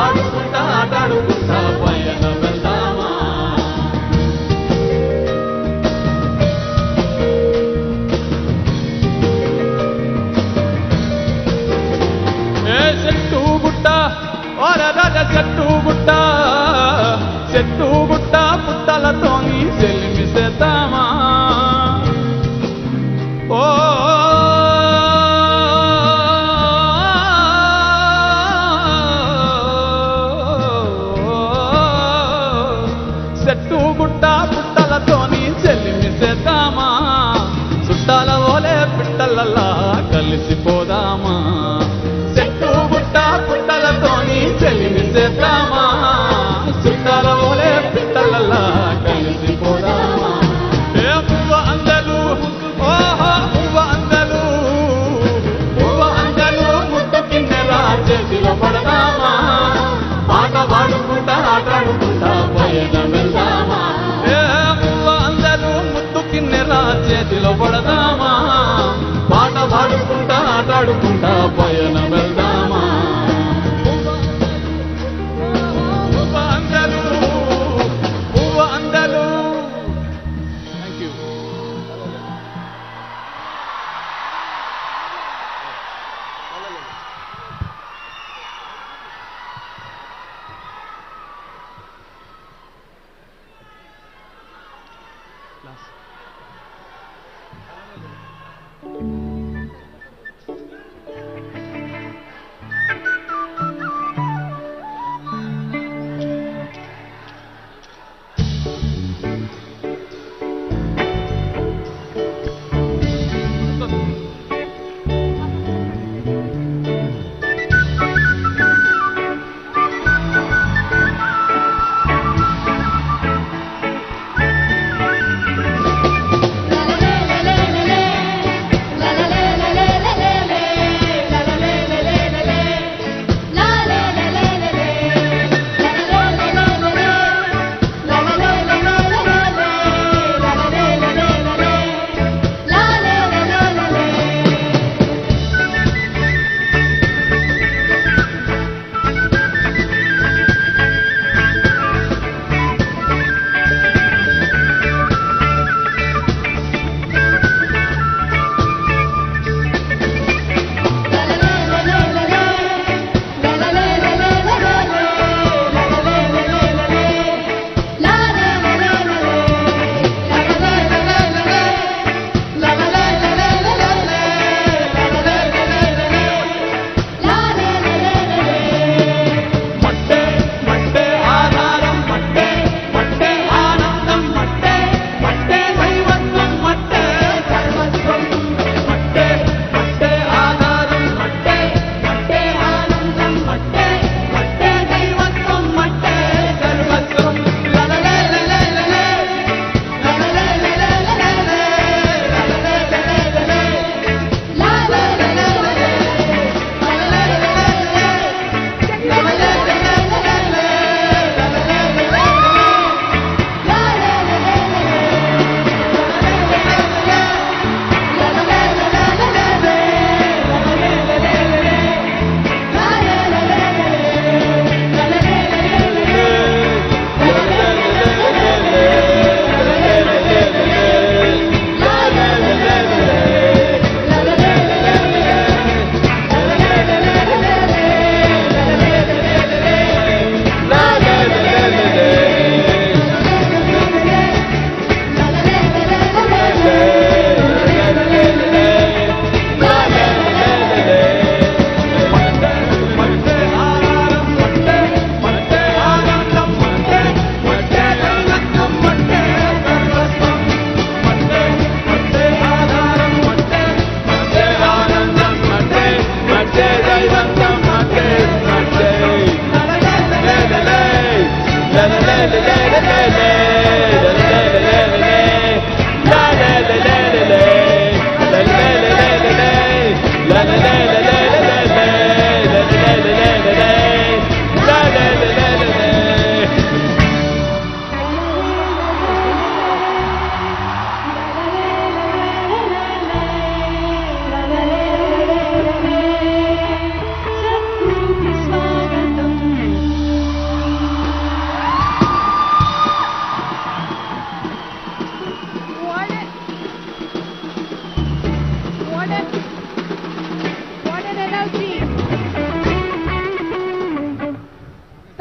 పాడుకుంటా ఆటాడుకుంటా పైన వెళ్దామా ఏ చెట్టు గుట్ట ఓర రాజ చెట్టు గుట్ట చెట్టు గుట్ట పుట్టలతోని చెల్లిమిసేద్దామా ఓ చెట్టు గుట్ట పుట్టలతోని చెల్లిమిసేద్దామా చుట్టాల ఓలే పిట్టలలా కలిసిపోదామా చెట్టు గుట్ట పుట్టలతోని చెల్లిమిసేద్దామా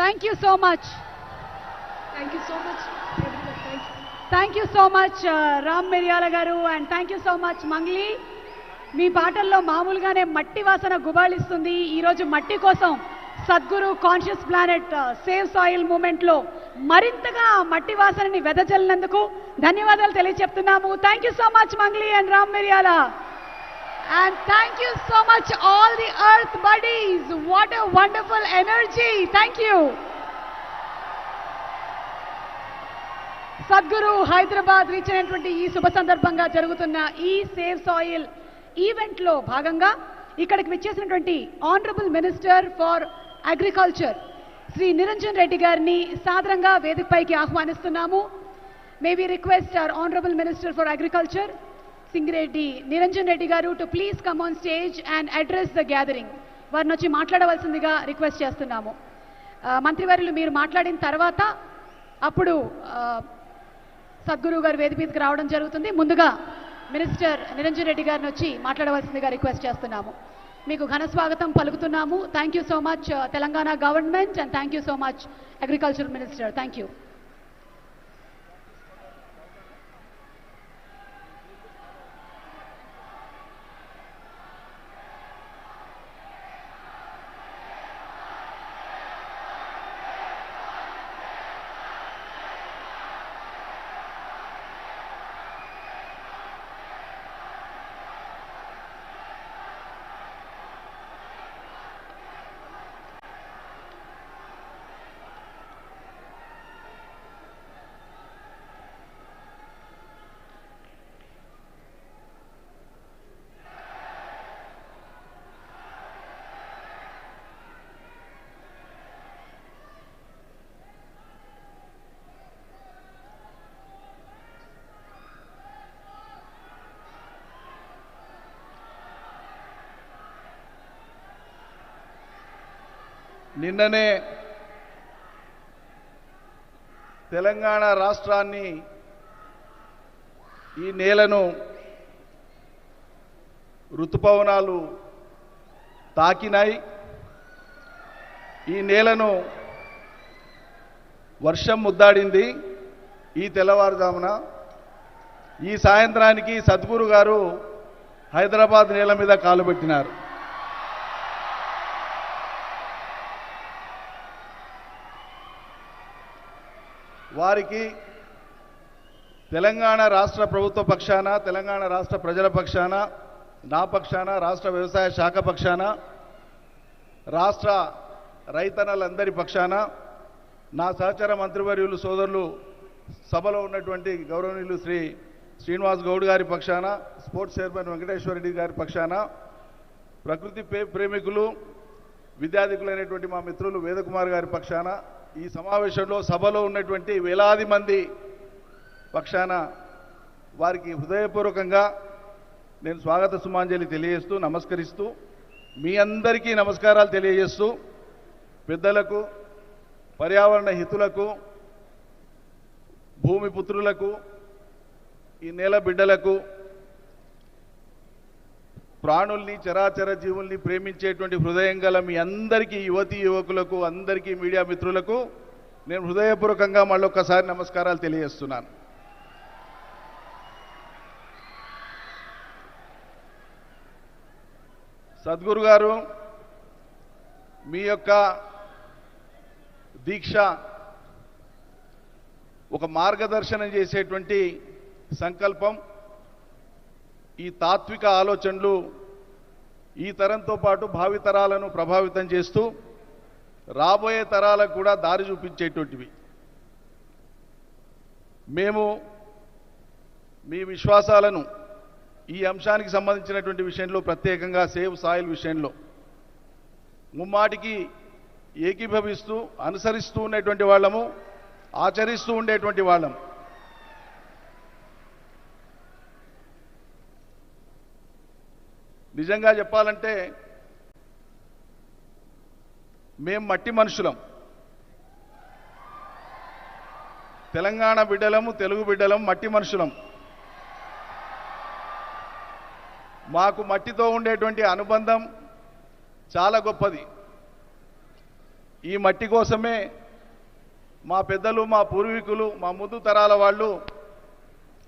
Thank you so much. Thank you so much. Thank you so much, Ram Miryala garu, and thank you so much, Mangli. మీ పాటల్లో మామూలుగానే మట్టి వాసన గుబాళిస్తుంది. ఈరోజు మట్టి కోసం Sadhguru conscious planet save soil మూమెంట్లో మరింతగా మట్టి వాసనని వెదజల్లినందుకు ధన్యవాదాలు తెలియజెప్తున్నాము. Thank you so much Mangli and Ram Miryala. And thank you so much all the earth buddies. What a wonderful energy. Thank you. Sadhguru Hyderabad reach అయినటువంటి ఈ శుభ సందర్భంగా జరుగుతున్న ఈ సేవ్ సాయిల్ ఈవెంట్లో భాగంగా ఇక్కడికి విచ్చేసినటువంటి honourable minister for agriculture Shri Niranjan Reddy గారిని సాదరంగా వేదికపైకి ఆహ్వానిస్తున్నాము. May we request our honourable minister for agriculture Singireddy Niranjan Reddy garu to please come on stage and address the gathering. వారిని వచ్చి మాట్లాడవలసిందిగా రిక్వెస్ట్ చేస్తున్నాము. మంత్రివర్యులు మీరు మాట్లాడిన తర్వాత అప్పుడు సద్గురు గారు వేదిక మీదకి రావడం జరుగుతుంది. ముందుగా మినిస్టర్ నిరంజన్ రెడ్డి గారిని వచ్చి మాట్లాడవలసిందిగా రిక్వెస్ట్ చేస్తున్నాము. మీకు ఘన స్వాగతం పలుకుతున్నాము. Thank you so much Telangana government and thank you so much agriculture minister. Thank you. నిన్ననే తెలంగాణ రాష్ట్రాన్ని ఈ నేలను ఋతుపవనాలు తాకినాయి. ఈ నేలను వర్షం ముద్దాడింది. ఈ తెల్లవారుజామున ఈ సాయంత్రానికి సద్గురు గారు హైదరాబాద్ నేల మీద కాలు పెట్టినారు. వారికి తెలంగాణ రాష్ట్ర ప్రభుత్వ పక్షాన, తెలంగాణ రాష్ట్ర ప్రజల పక్షాన, నా పక్షాన, రాష్ట్ర వ్యవసాయ శాఖ పక్షాన, రాష్ట్ర రైతన్నలందరి పక్షాన, నా సహచర మంత్రివర్యులు సోదరులు సభలో ఉన్నటువంటి గౌరవనీయులు శ్రీ శ్రీనివాస్ గౌడ్ గారి పక్షాన, స్పోర్ట్స్ చైర్మన్ వెంకటేశ్వర రెడ్డి గారి పక్షాన, ప్రకృతి ప్రేమికులు విద్యార్థికులైనటువంటి మా మిత్రులు వేదకుమార్ గారి పక్షాన, ఈ సమావేశంలో సభలో ఉన్నటువంటి వేలాది మంది పక్షాన వారికి హృదయపూర్వకంగా నేను స్వాగత సుమాంజలి తెలియజేస్తూ నమస్కరిస్తూ, మీ అందరికీ నమస్కారాలు తెలియజేస్తూ, పెద్దలకు, పర్యావరణ హితులకు, భూమి పుత్రులకు, ఈ నేల బిడ్డలకు, ప్రాణుల్ని, చరాచర జీవుల్ని ప్రేమించేటువంటి హృదయం గల మీ అందరికీ, యువతీ యువకులకు, అందరికీ, మీడియా మిత్రులకు నేను హృదయపూర్వకంగా మళ్ళొక్కసారి నమస్కారాలు తెలియజేస్తున్నాను. సద్గురు గారు మీ యొక్క దీక్ష ఒక మార్గదర్శనం చేసేటువంటి సంకల్పం, ఈ తాత్విక ఆలోచనలు ఈ తరంతో పాటు భావితరాలను ప్రభావితం చేస్తూ రాబోయే తరాలకు కూడా దారి చూపించేటువంటివి. మేము మీ విశ్వాసాలను ఈ అంశానికి సంబంధించినటువంటి విషయంలో, ప్రత్యేకంగా సేవ్ సాయిల్ విషయంలో ముమ్మాటికి ఏకీభవిస్తూ అనుసరిస్తూ ఉండేటువంటి వాళ్ళము, ఆచరిస్తూ ఉండేటువంటి వాళ్ళం. నిజంగా చెప్పాలంటే మేం మట్టి మనుషులం, తెలంగాణ బిడ్డలము, తెలుగు బిడ్డలం, మట్టి మనుషులం. మాకు మట్టితో ఉండేటువంటి అనుబంధం చాలా గొప్పది. ఈ మట్టి కోసమే మా పెద్దలు, మా పూర్వీకులు, మా ముందు తరాల వాళ్ళు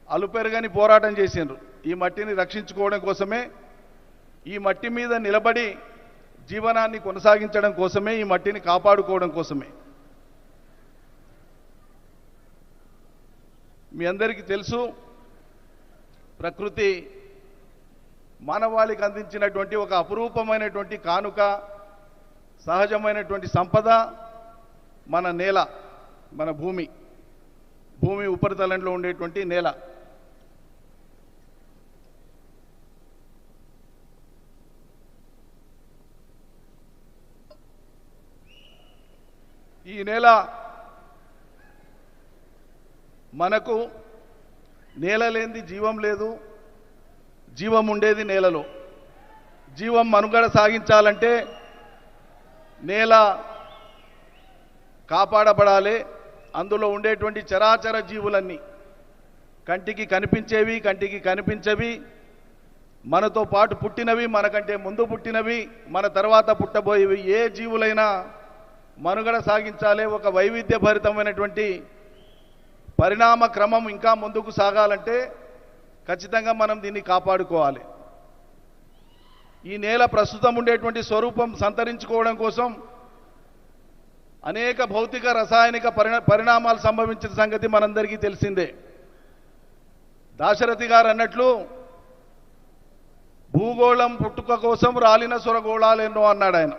అలుపెరగని పోరాటం చేసిండ్రు. ఈ మట్టిని రక్షించుకోవడం కోసమే, ఈ మట్టి మీద నిలబడి జీవనాన్ని కొనసాగించడం కోసమే, ఈ మట్టిని కాపాడుకోవడం కోసమే. మీ అందరికీ తెలుసు, ప్రకృతి మానవాళికి అందించినటువంటి ఒక అపురూపమైనటువంటి కానుక, సహజమైనటువంటి సంపద మన నేల, మన భూమి ఉపరితలంలో ఉండేటువంటి నేల. ఈ నేల మనకు, నేల లేనిది జీవం లేదు, జీవం ఉండేది నేలలో. జీవం మనుగడ సాగించాలంటే నేల కాపాడబడాలి. అందులో ఉండేటువంటి చరాచర జీవులన్నీ, కంటికి కనిపించేవి, కంటికి కనిపించవి, మనతో పాటు పుట్టినవి, మనకంటే ముందు పుట్టినవి, మన తర్వాత పుట్టబోయేవి, ఏ జీవులైనా మనుగడ సాగించాలి. ఒక వైవిధ్యభరితమైనటువంటి పరిణామ క్రమం ఇంకా ముందుకు సాగాలంటే ఖచ్చితంగా మనం దీన్ని కాపాడుకోవాలి. ఈ నేల ప్రస్తుతం ఉండేటువంటి స్వరూపం సంతరించుకోవడం కోసం అనేక భౌతిక, రసాయనిక పరిణామాలు సంభవించిన సంగతి మనందరికీ తెలిసిందే. దాశరథి గారు అన్నట్లు, భూగోళం పుట్టుక కోసం రాలిన సొరగోళాలెన్నో అన్నాడు ఆయన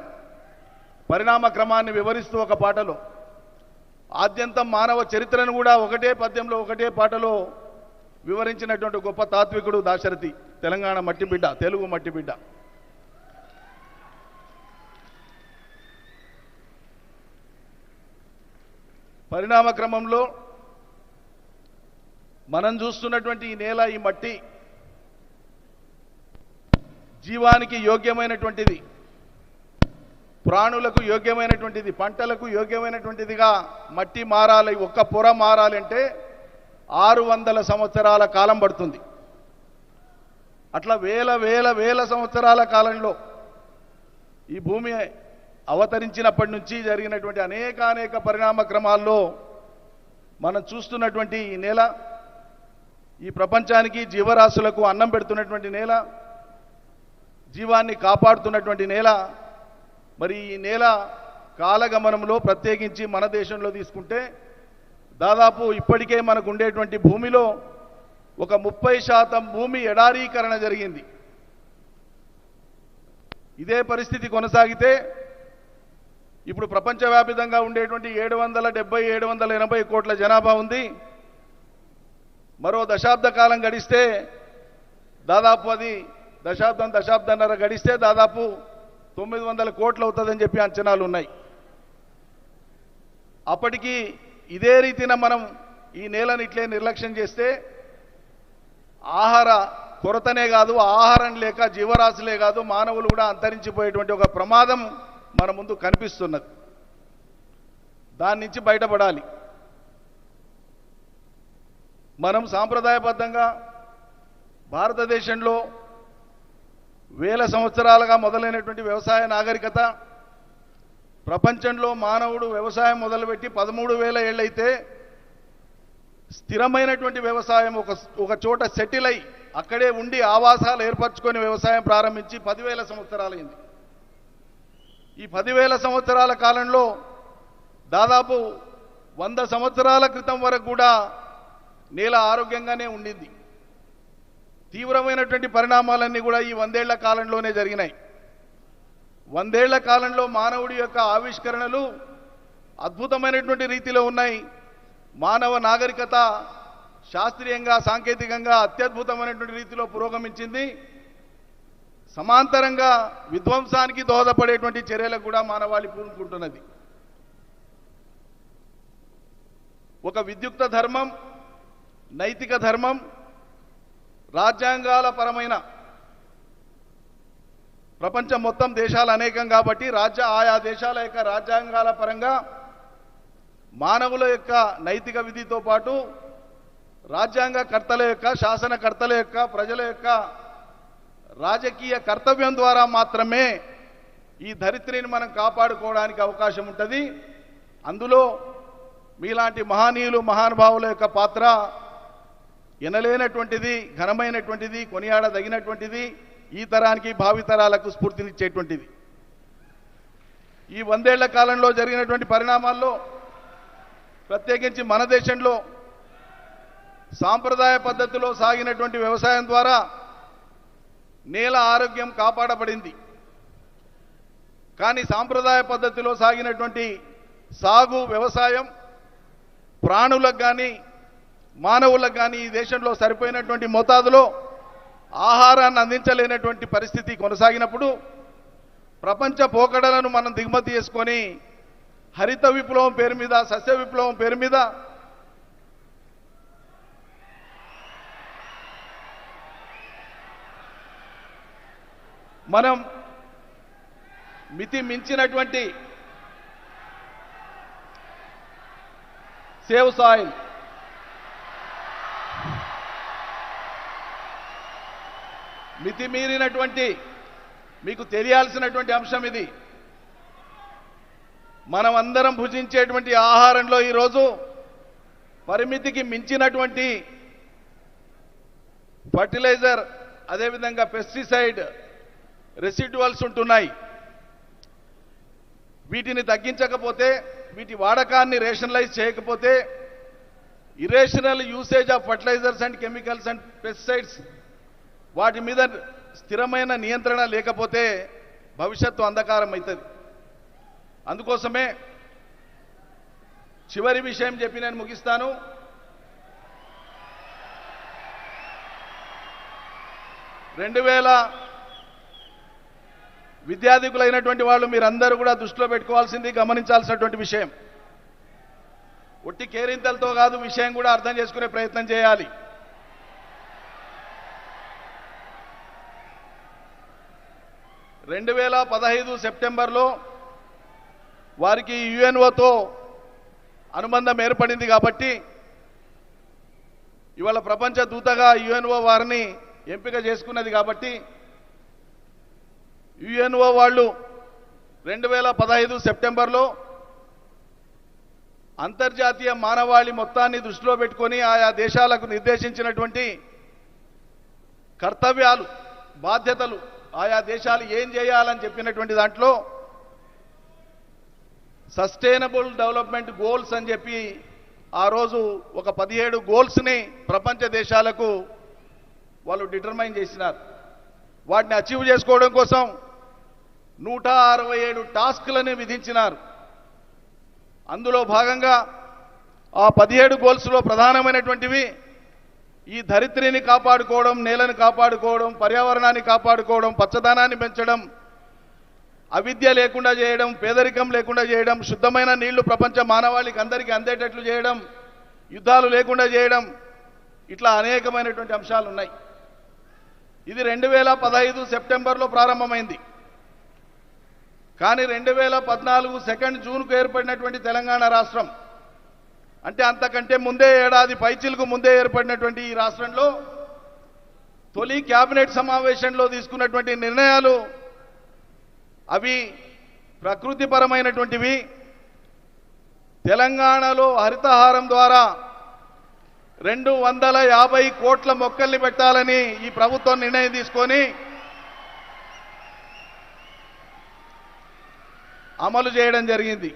పరిణామ క్రమాన్ని వివరిస్తూ ఒక పాటలో. ఆద్యంతం మానవ చరిత్రను కూడా ఒకటే పద్యంలో, ఒకటే పాటలో వివరించినటువంటి గొప్ప తాత్వికుడు దాశరథి, తెలంగాణ మట్టి బిడ్డ, తెలుగు మట్టి బిడ్డ. పరిణామ క్రమంలో మనం చూస్తున్నటువంటి ఈ నేల, ఈ మట్టి జీవానికి యోగ్యమైనటువంటిది, ప్రాణులకు యోగ్యమైనటువంటిది, పంటలకు యోగ్యమైనటువంటిదిగా మట్టి మారాలి. ఒక్క పొర మారాలంటే 600 సంవత్సరాల కాలం పడుతుంది. అట్లా వేల వేల వేల సంవత్సరాల కాలంలో ఈ భూమి అవతరించినప్పటి నుంచి జరిగినటువంటి అనేక పరిణామ క్రమాల్లో మనం చూస్తున్నటువంటి ఈ నేల, ఈ ప్రపంచానికి, జీవరాశులకు అన్నం పెడుతున్నటువంటి నేల, జీవాన్ని కాపాడుతున్నటువంటి నేల. మరి ఈ నేల కాలగమనంలో, ప్రత్యేకించి మన దేశంలో తీసుకుంటే, దాదాపు ఇప్పటికే మనకు ఉండేటువంటి భూమిలో ఒక 30% భూమి ఎడారీకరణ జరిగింది. ఇదే పరిస్థితి కొనసాగితే ఇప్పుడు ప్రపంచవ్యాప్తంగా ఉండేటువంటి 770-780 కోట్ల జనాభా ఉంది. మరో దశాబ్ద కాలం గడిస్తే, దాదాపు అది దశాబ్దన్నర గడిస్తే దాదాపు 900 కోట్లు అవుతుందని చెప్పి అంచనాలు ఉన్నాయి. అప్పటికి ఇదే రీతిన మనం ఈ నేలను ఇట్లే నిర్లక్ష్యం చేస్తే ఆహార కొరతనే కాదు, ఆహారం లేక జీవరాశులే కాదు, మానవులు కూడా అంతరించిపోయేటువంటి ఒక ప్రమాదం మన ముందు కనిపిస్తున్నది. దాని నుంచి బయటపడాలి. మనం సాంప్రదాయబద్ధంగా భారతదేశంలో వేల సంవత్సరాలుగా మొదలైనటువంటి వ్యవసాయ నాగరికత, ప్రపంచంలో మానవుడు వ్యవసాయం మొదలుపెట్టి 13,000 ఏళ్ళైతే స్థిరమైనటువంటి వ్యవసాయం ఒక చోట సెటిల్ అయి అక్కడే ఉండి ఆవాసాలు ఏర్పరచుకొని వ్యవసాయం ప్రారంభించి 10,000 సంవత్సరాలైంది. ఈ 10,000 సంవత్సరాల కాలంలో దాదాపు 100 సంవత్సరాల క్రితం వరకు కూడా నేల ఆరోగ్యంగానే ఉండింది. తీవ్రమైనటువంటి పరిణామాలన్నీ కూడా ఈ 100 ఏళ్ల కాలంలోనే జరిగినాయి. 100 ఏళ్ల కాలంలో మానవుడి యొక్క ఆవిష్కరణలు అద్భుతమైనటువంటి రీతిలో ఉన్నాయి. మానవ నాగరికత శాస్త్రీయంగా, సాంకేతికంగా అత్యద్భుతమైనటువంటి రీతిలో పురోగమించింది. సమాంతరంగా విధ్వంసానికి దోహదపడేటువంటి చర్యలకు కూడా మానవాళి పూనుకుంటున్నది. ఒక విద్యుక్త ధర్మం, నైతిక ధర్మం, రాజ్యాంగాల పరమైన, ప్రపంచం మొత్తం దేశాలు అనేకం కాబట్టి ఆయా దేశాల యొక్క రాజ్యాంగాల పరంగా మానవుల యొక్క నైతిక విధితో పాటు రాజ్యాంగ కర్తల యొక్క, శాసనకర్తల యొక్క, ప్రజల యొక్క రాజకీయ కర్తవ్యం ద్వారా మాత్రమే ఈ ధరిత్రిని మనం కాపాడుకోవడానికి అవకాశం ఉంటుంది. అందులో మీలాంటి మహనీయులు మహానుభావుల యొక్క పాత్ర ఎనలేనటువంటిది, ఘనమైనటువంటిది, కొనియాడదగినటువంటిది, ఈ తరానికి భావితరాలకు స్ఫూర్తినిచ్చేటువంటిది. ఈ 100 ఏళ్ల కాలంలో జరిగినటువంటి పరిణామాల్లో ప్రత్యేకించి మన దేశంలో సాంప్రదాయ పద్ధతిలో సాగినటువంటి వ్యవసాయం ద్వారా నేల ఆరోగ్యం కాపాడబడింది. కానీ సాంప్రదాయ పద్ధతిలో సాగినటువంటి సాగు వ్యవసాయం ప్రాణులకు కానీ మానవులకు కానీ ఈ దేశంలో సరిపోయినటువంటి మోతాదులో ఆహారాన్ని అందించలేనటువంటి పరిస్థితి కొనసాగినప్పుడు ప్రపంచ పోకడలను మనం దిగుమతి చేసుకొని హరిత విప్లవం పేరు మీద, సస్య విప్లవం పేరు మీద మనం మితి మించినటువంటి సేవ్ సాయిల్, మితిమీరినటువంటి, మీకు తెలియాల్సినటువంటి అంశం ఇది. మనం అందరం భుజించేటువంటి ఆహారంలో ఈరోజు పరిమితికి మించినటువంటి ఫర్టిలైజర్, అదేవిధంగా పెస్టిసైడ్ రెసిడ్యువల్స్ ఉంటున్నాయి. వీటిని తగ్గించకపోతే, వీటి వాడకాన్ని రేషనలైజ్ చేయకపోతే, irrational usage of fertilisers and chemicals and pesticides వాటి మీద స్థిరమైన నియంత్రణ లేకపోతే భవిష్యత్తు అంధకారం అవుతుంది. అందుకోసమే చివరి విషయం చెప్పి నేను ముగిస్తాను. విద్యార్థికులైనటువంటి వాళ్ళు మీరందరూ కూడా దృష్టిలో పెట్టుకోవాల్సింది, గమనించాల్సినటువంటి విషయం, ఒట్టి కేరింతలతో కాదు, విషయం కూడా అర్థం చేసుకునే ప్రయత్నం చేయాలి. సెప్టెంబర్లో వారికి యుఎన్ఓతో అనుబంధం ఏర్పడింది కాబట్టి ఇవాళ ప్రపంచ దూతగా యుఎన్ఓ వారిని ఎంపిక చేసుకున్నది కాబట్టి యుఎన్ఓ వాళ్ళు 2015 సెప్టెంబర్లో అంతర్జాతీయ మానవాళి మొత్తాన్ని దృష్టిలో పెట్టుకొని ఆయా దేశాలకు నిర్దేశించినటువంటి కర్తవ్యాలు, బాధ్యతలు, ఆయా దేశాలు ఏం చేయాలని చెప్పినటువంటి దాంట్లో సస్టైనబుల్ డెవలప్మెంట్ గోల్స్ అని చెప్పి ఆ రోజు ఒక 17 గోల్స్ని ప్రపంచ దేశాలకు వాళ్ళు డిటర్మైన్ చేసినారు. వాటిని అచీవ్ చేసుకోవడం కోసం 167 టాస్క్లని విధించినారు. అందులో భాగంగా ఆ 17 గోల్స్లో ప్రధానమైనటువంటివి ఈ ధరిత్రిని కాపాడుకోవడం, నేలను కాపాడుకోవడం, పర్యావరణాన్ని కాపాడుకోవడం, పచ్చదనాన్ని పెంచడం, అవిద్య లేకుండా చేయడం, పేదరికం లేకుండా చేయడం, శుద్ధమైన నీళ్లు ప్రపంచ మానవాళికి అందరికీ అందేటట్లు చేయడం, యుద్ధాలు లేకుండా చేయడం, ఇట్లా అనేకమైనటువంటి అంశాలు ఉన్నాయి. ఇది 2015 సెప్టెంబర్లో ప్రారంభమైంది. కానీ 2014 2 జూన్కు ఏర్పడినటువంటి తెలంగాణ రాష్ట్రం, అంటే అంతకంటే ముందే ఏడాది పైచిలకు ముందే ఏర్పడినటువంటి ఈ రాష్ట్రంలో తొలి క్యాబినెట్ సమావేశంలో తీసుకున్నటువంటి నిర్ణయాలు అవి ప్రకృతిపరమైనటువంటివి. తెలంగాణలో హరితహారం ద్వారా 250 కోట్ల మొక్కల్ని పెట్టాలని ఈ ప్రభుత్వం నిర్ణయం తీసుకొని అమలు చేయడం జరిగింది.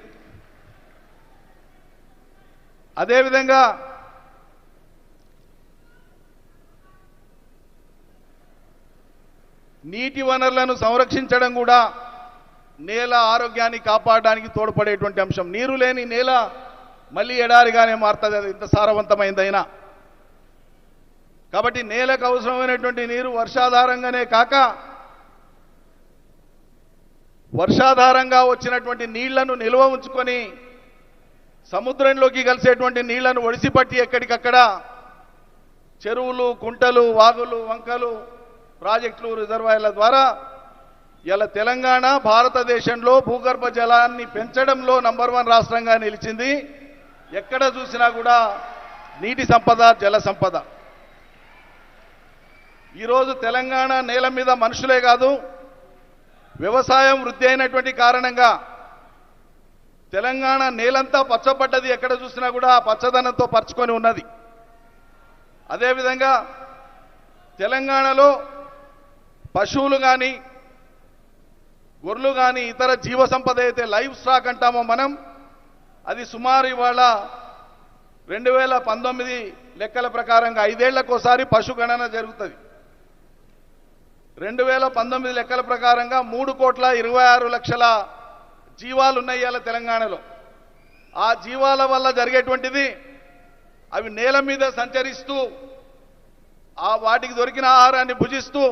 అదేవిధంగా నీటి వనరులను సంరక్షించడం కూడా నేల ఆరోగ్యాన్ని కాపాడడానికి తోడ్పడేటువంటి అంశం. నీరు లేని నేల మళ్ళీ ఎడారిగానే మారుతుంది, అది ఇంత సారవంతమైందైనా. కాబట్టి నేలకు అవసరమైనటువంటి నీరు వర్షాధారంగానే కాక వర్షాధారంగా వచ్చినటువంటి నీళ్లను నిల్వ ఉంచుకొని సముద్రంలోకి కలిసేటువంటి నీళ్లను ఒడిసిపట్టి ఎక్కడికక్కడ చెరువులు, కుంటలు, వాగులు, వంకలు, ప్రాజెక్టులు, రిజర్వాయర్ల ద్వారా ఇలా తెలంగాణ భారతదేశంలో భూగర్భ జలాన్ని పెంచడంలో నంబర్ 1 రాష్ట్రంగా నిలిచింది. ఎక్కడ చూసినా కూడా నీటి సంపద, జల సంపద. ఈరోజు తెలంగాణ నేల మీద మనుషులే కాదు, వ్యవసాయం వృద్ధి అయినటువంటి కారణంగా తెలంగాణ నేలంతా పచ్చబడ్డది. ఎక్కడ చూసినా కూడా ఆ పచ్చదనంతో పరుచుకొని ఉన్నది. అదేవిధంగా తెలంగాణలో పశువులు కానీ గొర్రెలు కానీ ఇతర జీవ సంపద అయితే లైవ్ స్టాక్ అంటామో మనం, అది సుమారు ఇవాళ 2019 లెక్కల ప్రకారంగా 5 ఏళ్లకోసారి పశుగణన జరుగుతుంది. 2019 లెక్కల ప్రకారంగా 3,26,00,000 జీవాలు ఉన్నాయి ఇవాళ తెలంగాణలో. ఆ జీవాల వల్ల జరిగేటువంటిది అవి నేల మీద సంచరిస్తూ వాటికి దొరికిన ఆహారాన్ని భుజిస్తూ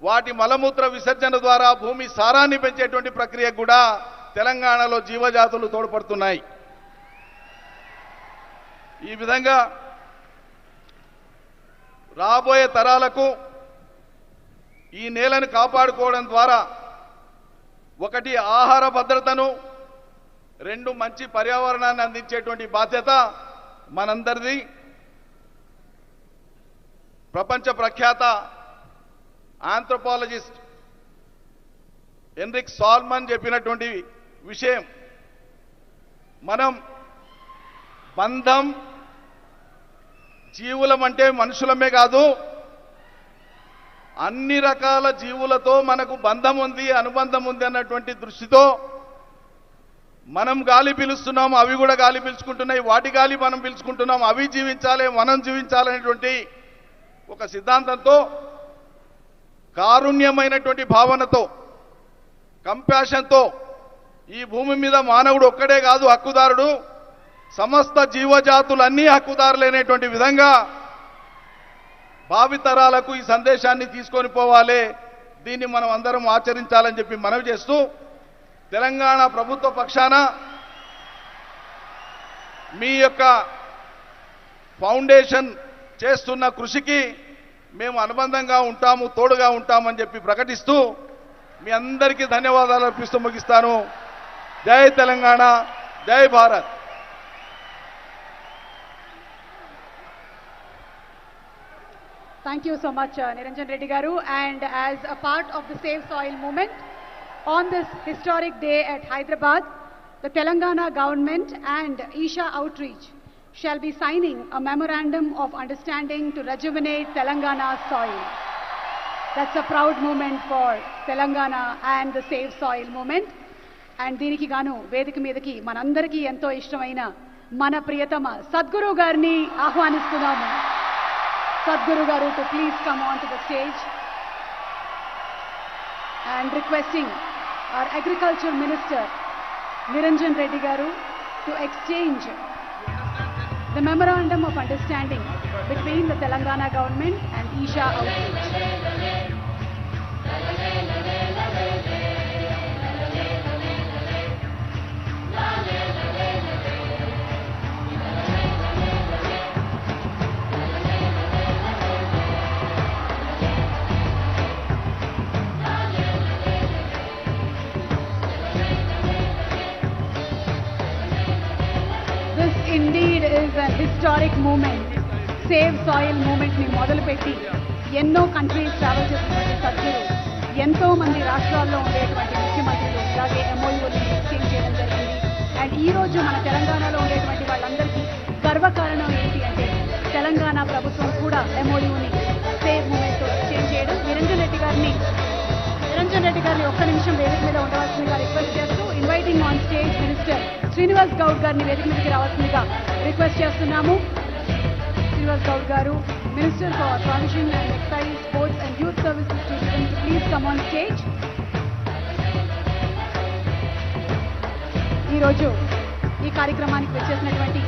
వాటి మలమూత్ర విసర్జన ద్వారా భూమి సారాన్ని పెంచేటువంటి ప్రక్రియ కూడా తెలంగాణలో జీవజాతులు తోడ్పడుతున్నాయి. ఈ విధంగా రాబోయే తరాలకు ఈ నేలను కాపాడుకోవడం ద్వారా ఒకటి ఆహార భద్రతను, 2 మంచి పర్యావరణాన్ని అందించేటువంటి బాధ్యత మనందరిది. ప్రపంచ ప్రఖ్యాత ఆంథ్రోపాలజిస్ట్ ఎన్రిక్ సాల్మన్ చెప్పినటువంటి విషయం, మనం బంధం జీవులం అంటే మనుషులమే కాదు, అన్ని రకాల జీవులతో మనకు బంధం ఉంది, అనుబంధం ఉంది అన్నటువంటి దృష్టితో మనం గాలి పీలుస్తున్నాం, అవి కూడా గాలి పీల్చుకుంటున్నాయి, వాటి గాలి మనం పీల్చుకుంటున్నాం, అవి జీవించాలి మనం జీవించాలనేటువంటి ఒక సిద్ధాంతంతో, కారుణ్యమైనటువంటి భావనతో, కంపాషన్తో ఈ భూమి మీద మానవుడు ఒక్కడే కాదు హక్కుదారుడు, సమస్త జీవజాతులన్నీ హక్కుదారులైనటువంటి విధంగా భావితరాలకు ఈ సందేశాన్ని తీసుకొని పోవాలి. దీన్ని మనం అందరం ఆచరించాలని చెప్పి మనవి చేస్తూ, తెలంగాణ ప్రభుత్వ పక్షాన మీ యొక్క ఫౌండేషన్ చేస్తున్న కృషికి మేము అనుబంధంగా ఉంటాము, తోడుగా ఉంటామని చెప్పి ప్రకటిస్తూ మీ అందరికీ ధన్యవాదాలు అర్పిస్తూ ముగిస్తాను. జై తెలంగాణ, జై Bharat. Thank you so much, Niranjan Reddy Garu. And as a part of the Save Soil movement, on this historic day at Hyderabad, the Telangana government and Isha Outreach shall be signing a memorandum of understanding to rejuvenate Telangana's soil. That's a proud moment for Telangana and the Save Soil movement. And దీనికి గాను వేదిక మీదకి మనందరికీ ఎంతో ఇష్టమైన మన ప్రియతమ సద్గురు గారిని ఆహ్వానిస్తున్నాము. Sadhguru Garu to please come on to the stage, and requesting our Agriculture Minister Niranjan Reddy Garu to exchange the Memorandum of Understanding between the Telangana government and Isha Outreach. Indeed is a historic movement. Save Soil movement ni మొదలు పెట్టి ఎన్నో countries travel చేసినటువంటి సద్గురు ఎంతో మంది రాష్ట్రాల్లో ఉండేటువంటి ముఖ్యమంత్రులు అలాగే ఎంఓయూని ఎక్స్చేంజ్ చేయడం జరిగింది. అండ్ ఈ రోజు మన తెలంగాణలో ఉండేటువంటి వాళ్ళందరికీ గర్వకారణం ఏంటి అంటే తెలంగాణ ప్రభుత్వం కూడా ఎంఓయూని సేవ్ మూవ్మెంట్తో ఎక్స్చేంజ్ చేయడం. నిరంజన్ రెడ్డి గారిని ఒక్క నిమిషం వేదిక మీద ఉండవలసిందిగా రిక్వెస్ట్ చేస్తూ inviting on stage minister Srinivas Goud గారిని వేదిక మీదకి రావాల్సిందిగా రిక్వెస్ట్ చేస్తున్నాము. శ్రీనివాస్ గౌడ్ గారు, minister for transition and excise, sports and youth services to please come on stage. ఈరోజు ఈ కార్యక్రమానికి వచ్చేసినటువంటి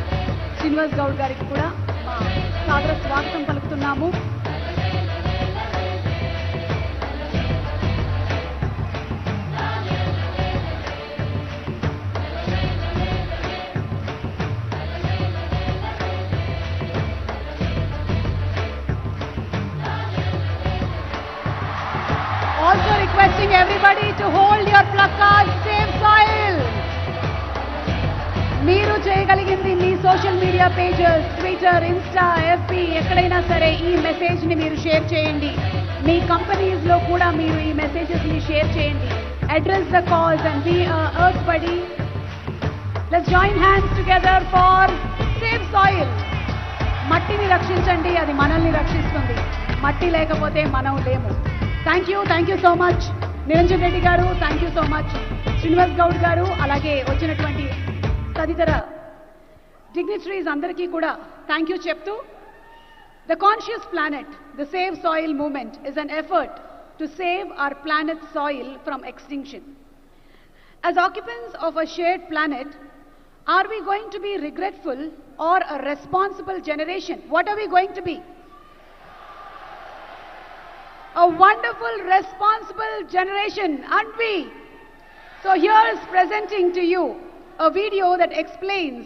శ్రీనివాస్ గౌడ్ గారికి కూడా మా సాదర స్వాగతం పలుకుతున్నాము. Also requesting everybody to hold your placards, Save Soil. మీరు చేయగలిగింది మీ social media pages, Twitter, Insta, FB ఎక్కడైనా సరే ఈ మెసేజ్ని మీరు షేర్ చేయండి. మీ కంపెనీస్లో కూడా మీరు ఈ మెసేజెస్ని షేర్ చేయండి. address the cause and be a earth buddy. Let's join hands together for Save Soil. మట్టిని రక్షించండి, అది మనల్ని రక్షిస్తుంది. మట్టి లేకపోతే మనం లేము. Thank you so much Niranjan Reddy garu, thank you so much Srinivas Goud garu, అలాగే వచ్చినటువంటి తదితర డిగ్నిటరీస్ అందరికీ కూడా థ్యాంక్ యూ చెప్తూ, the conscious planet, the Save Soil movement is an effort to save our planet's soil from extinction. As occupants of a shared planet, are we going to be regretful or a responsible generation? What are we going to be? A wonderful, responsible generation, aren't we? So here's presenting to you a video that explains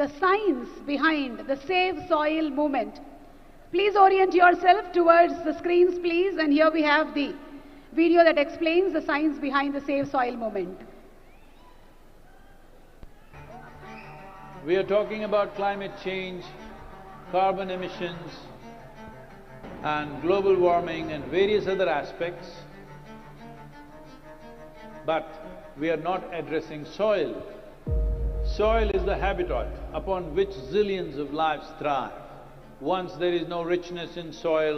the science behind the Save Soil movement. Please orient yourself towards the screens, please. And here we have the video that explains the science behind the Save Soil movement. We are talking about climate change, carbon emissions, and global warming and various other aspects. But we are not addressing soil. Soil is the habitat upon which zillions of lives thrive. Once there is no richness in soil,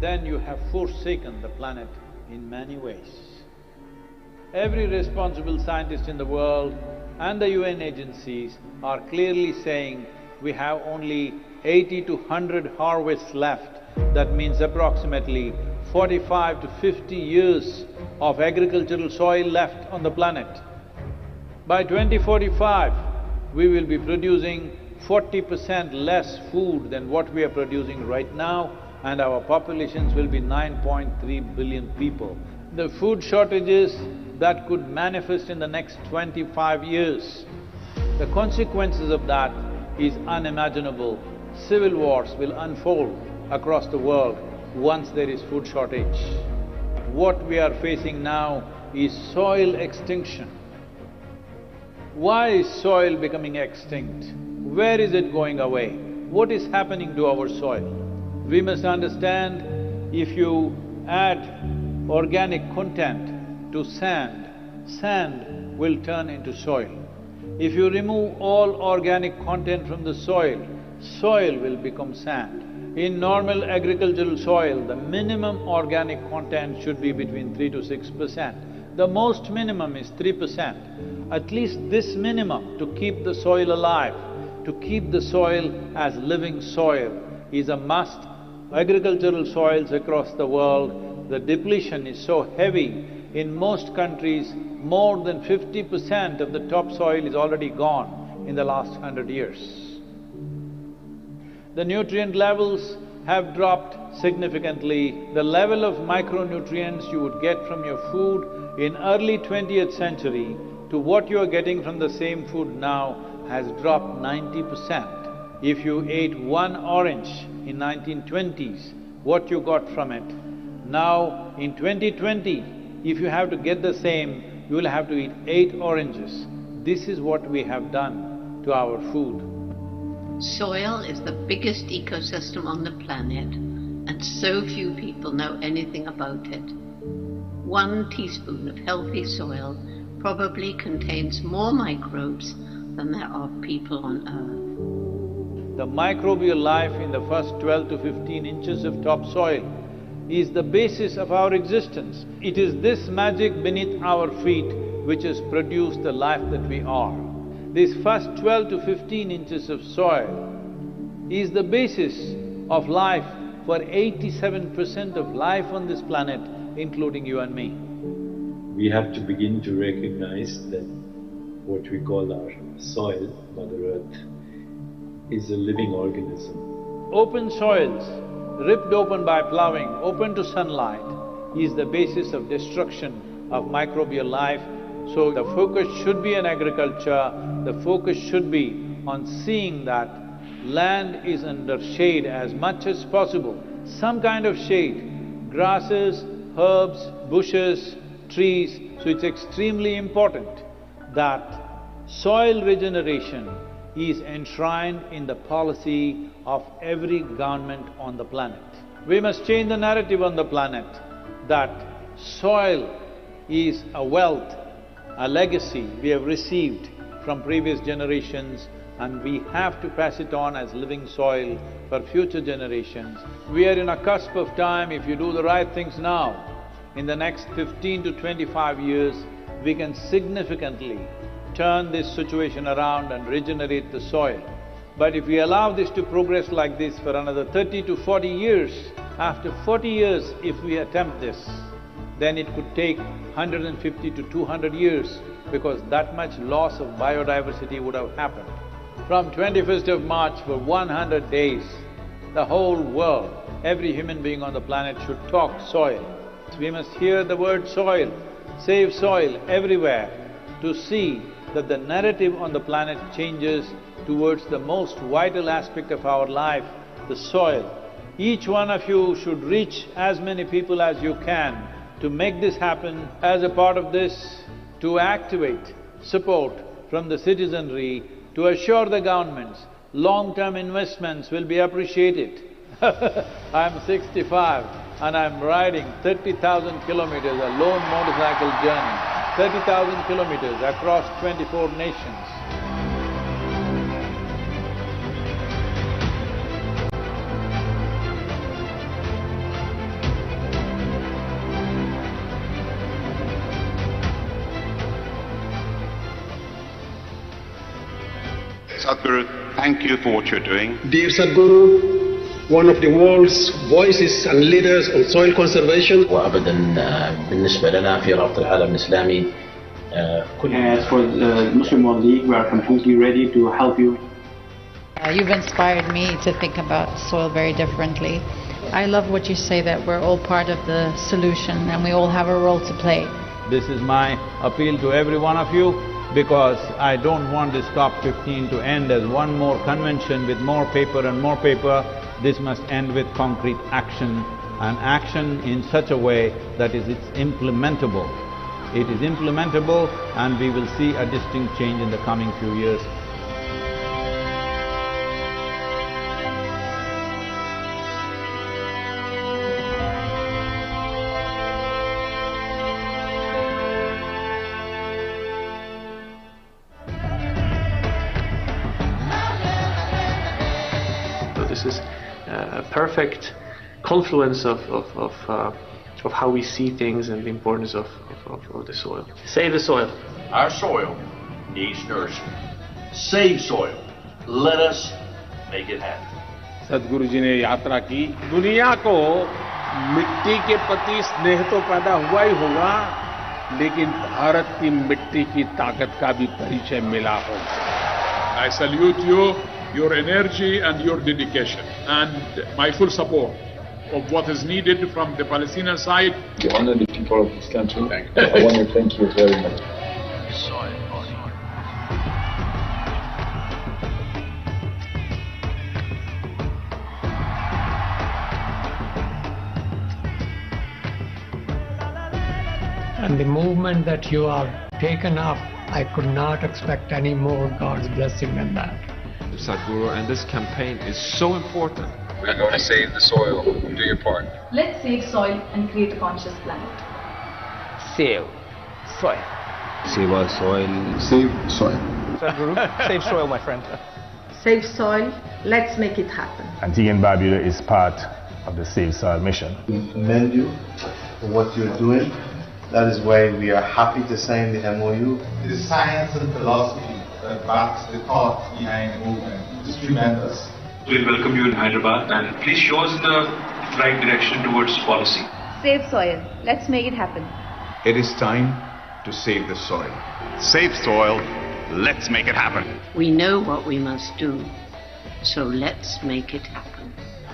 then you have forsaken the planet in many ways. Every responsible scientist in the world and the UN agencies are clearly saying we have only 80 to 100 harvests left. That means approximately 45 to 50 years of agricultural soil left on the planet. By 2045, we will be producing 40% less food than what we are producing right now, and our populations will be 9.3 billion people. The food shortages that could manifest in the next 25 years, the consequences of that is unimaginable. Civil wars will unfold across the world once there is food shortage. What we are facing now is soil extinction. Why is soil becoming extinct? Where is it going away? What is happening to our soil? We must understand, if you add organic content to sand, sand will turn into soil. If you remove all organic content from the soil, soil will become sand. In normal agricultural soil, the minimum organic content should be between 3 to 6%. The most minimum is 3%. At least this minimum to keep the soil alive, to keep the soil as living soil is a must. Agricultural soils across the world, the depletion is so heavy. In most countries, more than 50% of the topsoil is already gone in the last 100 years. The nutrient levels have dropped significantly. The level of micronutrients you would get from your food in early 20th century to what you are getting from the same food now has dropped 90%. If you ate one orange in 1920s, what you got from it? Now, in 2020, if you have to get the same, you will have to eat 8 oranges. This is what we have done to our food. Soil is the biggest ecosystem on the planet, and so few people know anything about it. 1 teaspoon of healthy soil probably contains more microbes than there are people on Earth. The microbial life in the first 12 to 15 inches of topsoil is the basis of our existence. It is this magic beneath our feet which has produced the life that we are. This first 12 to 15 inches of soil is the basis of life for 87% of life on this planet, including you and me. We have to begin to recognize that what we call our soil, Mother Earth, is a living organism. Open soils, ripped open by plowing, open to sunlight, is the basis of destruction of microbial life. So the focus should be on agriculture, the focus should be on seeing that land is under shade as much as possible, some kind of shade, grasses, herbs, bushes, trees. So it's extremely important that soil regeneration is enshrined in the policy of every government on the planet. We must change the narrative on the planet that soil is a wealth, a legacy we have received from previous generations, and we have to pass it on as living soil for future generations. We are in a cusp of time. If you do the right things now, in the next 15 to 25 years, we can significantly turn this situation around and regenerate the soil. But if we allow this to progress like this for another 30 to 40 years, after 40 years if we attempt this, then it could take 150 to 200 years, because that much loss of biodiversity would have happened. From 21st of March for 100 days, the whole world, every human being on the planet should talk soil. We must hear the word soil, save soil everywhere, to see that the narrative on the planet changes towards the most vital aspect of our life, the soil. Each one of you should reach as many people as you can to make this happen. As a part of this, to activate support from the citizenry to assure the governments long-term investments will be appreciated. I'm 65 and I'm riding 30,000 kilometers, a lone motorcycle journey, 30,000 kilometers across 24 nations. Sadhguru, thank you for what you're doing. Dear Sadhguru, one of the world's voices and leaders on soil conservation. وأبدا بالنسبة لنا في رابطة العالم الإسلامي As for the Muslim World League, we are completely ready to help you. You've inspired me to think about soil very differently. I love what you say, that we're all part of the solution and we all have a role to play. This is my appeal to every one of you, because I don't want this COP15 to end as one more convention with more paper and more paper. This must end with concrete action, and action in such a way that it's implementable. It is implementable, and we will see a distinct change in the coming few years. This is a perfect confluence of how we see things and the importance of the soil. Save the soil. Our soil needs nourishment. Save soil. Let us make it happen. सदगुरु जी ने यात्रा की, दुनिया को मिट्टी के प्रति स्नेह तो पैदा हुआ ही होगा, लेकिन भारत की मिट्टी की ताकत का भी परिचय मिला होगा। I salute you, your energy and your dedication, and my full support of what is needed from the Palestinian side. To honor the people of this country, I want to thank you very much. And the movement that you have taken up, I could not expect any more God's blessing than that. Sadhguru, and this campaign is so important. We're going to save the soil. Do your part. Let's save soil and create a conscious planet. Save soil. Save our soil. Save soil. Sadhguru, save soil, my friend. Save soil. Let's make it happen. Antigua and Barbuda is part of the Save Soil mission. We commend you for what you're doing. That is why we are happy to sign the MOU. The science and philosophy that backs the thought behind the movement is tremendous. We welcome you in Hyderabad, and please show us the right direction towards policy. Save soil. Let's make it happen. It is time to save the soil. Save soil, let's make it happen. We know what we must do, so let's make it happen.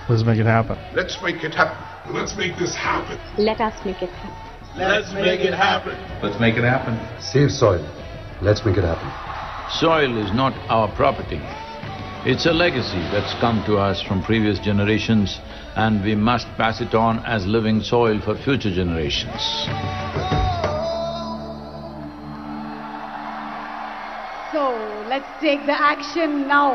Let's make it happen. Let's make it happen. Let's make this happen. Let us make it happen. Let's make it happen. Let's make it happen. Save soil. Let's make it happen. Soil is not our property. It's a legacy that's come to us from previous generations, and we must pass it on as living soil for future generations. So, let's take the action now.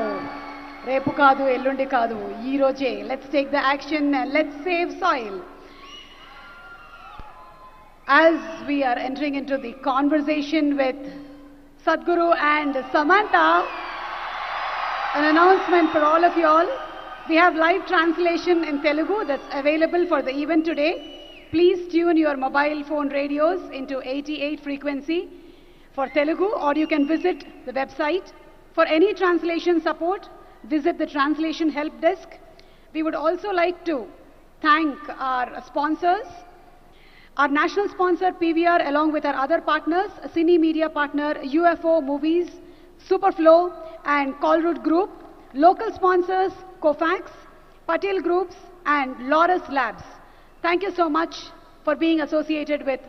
Repu kaadu, ellundi kaadu, ee roje. Let's take the action and let's save soil. as we are entering into the conversation with Sadhguru and Samantha, an announcement for all of you all. We have live translation in Telugu that's available for the event today. Please tune your mobile phone radios into 88 frequency for Telugu, or you can visit the website. For any translation support, visit the translation help desk. We would also like to thank our sponsors. Our national sponsor PVR, along with our other partners, Cine Media partner UFO Movies, Superflow and Colroot Group, local sponsors Cofax, Patel Groups and Laurus Labs. Thank you so much for being associated with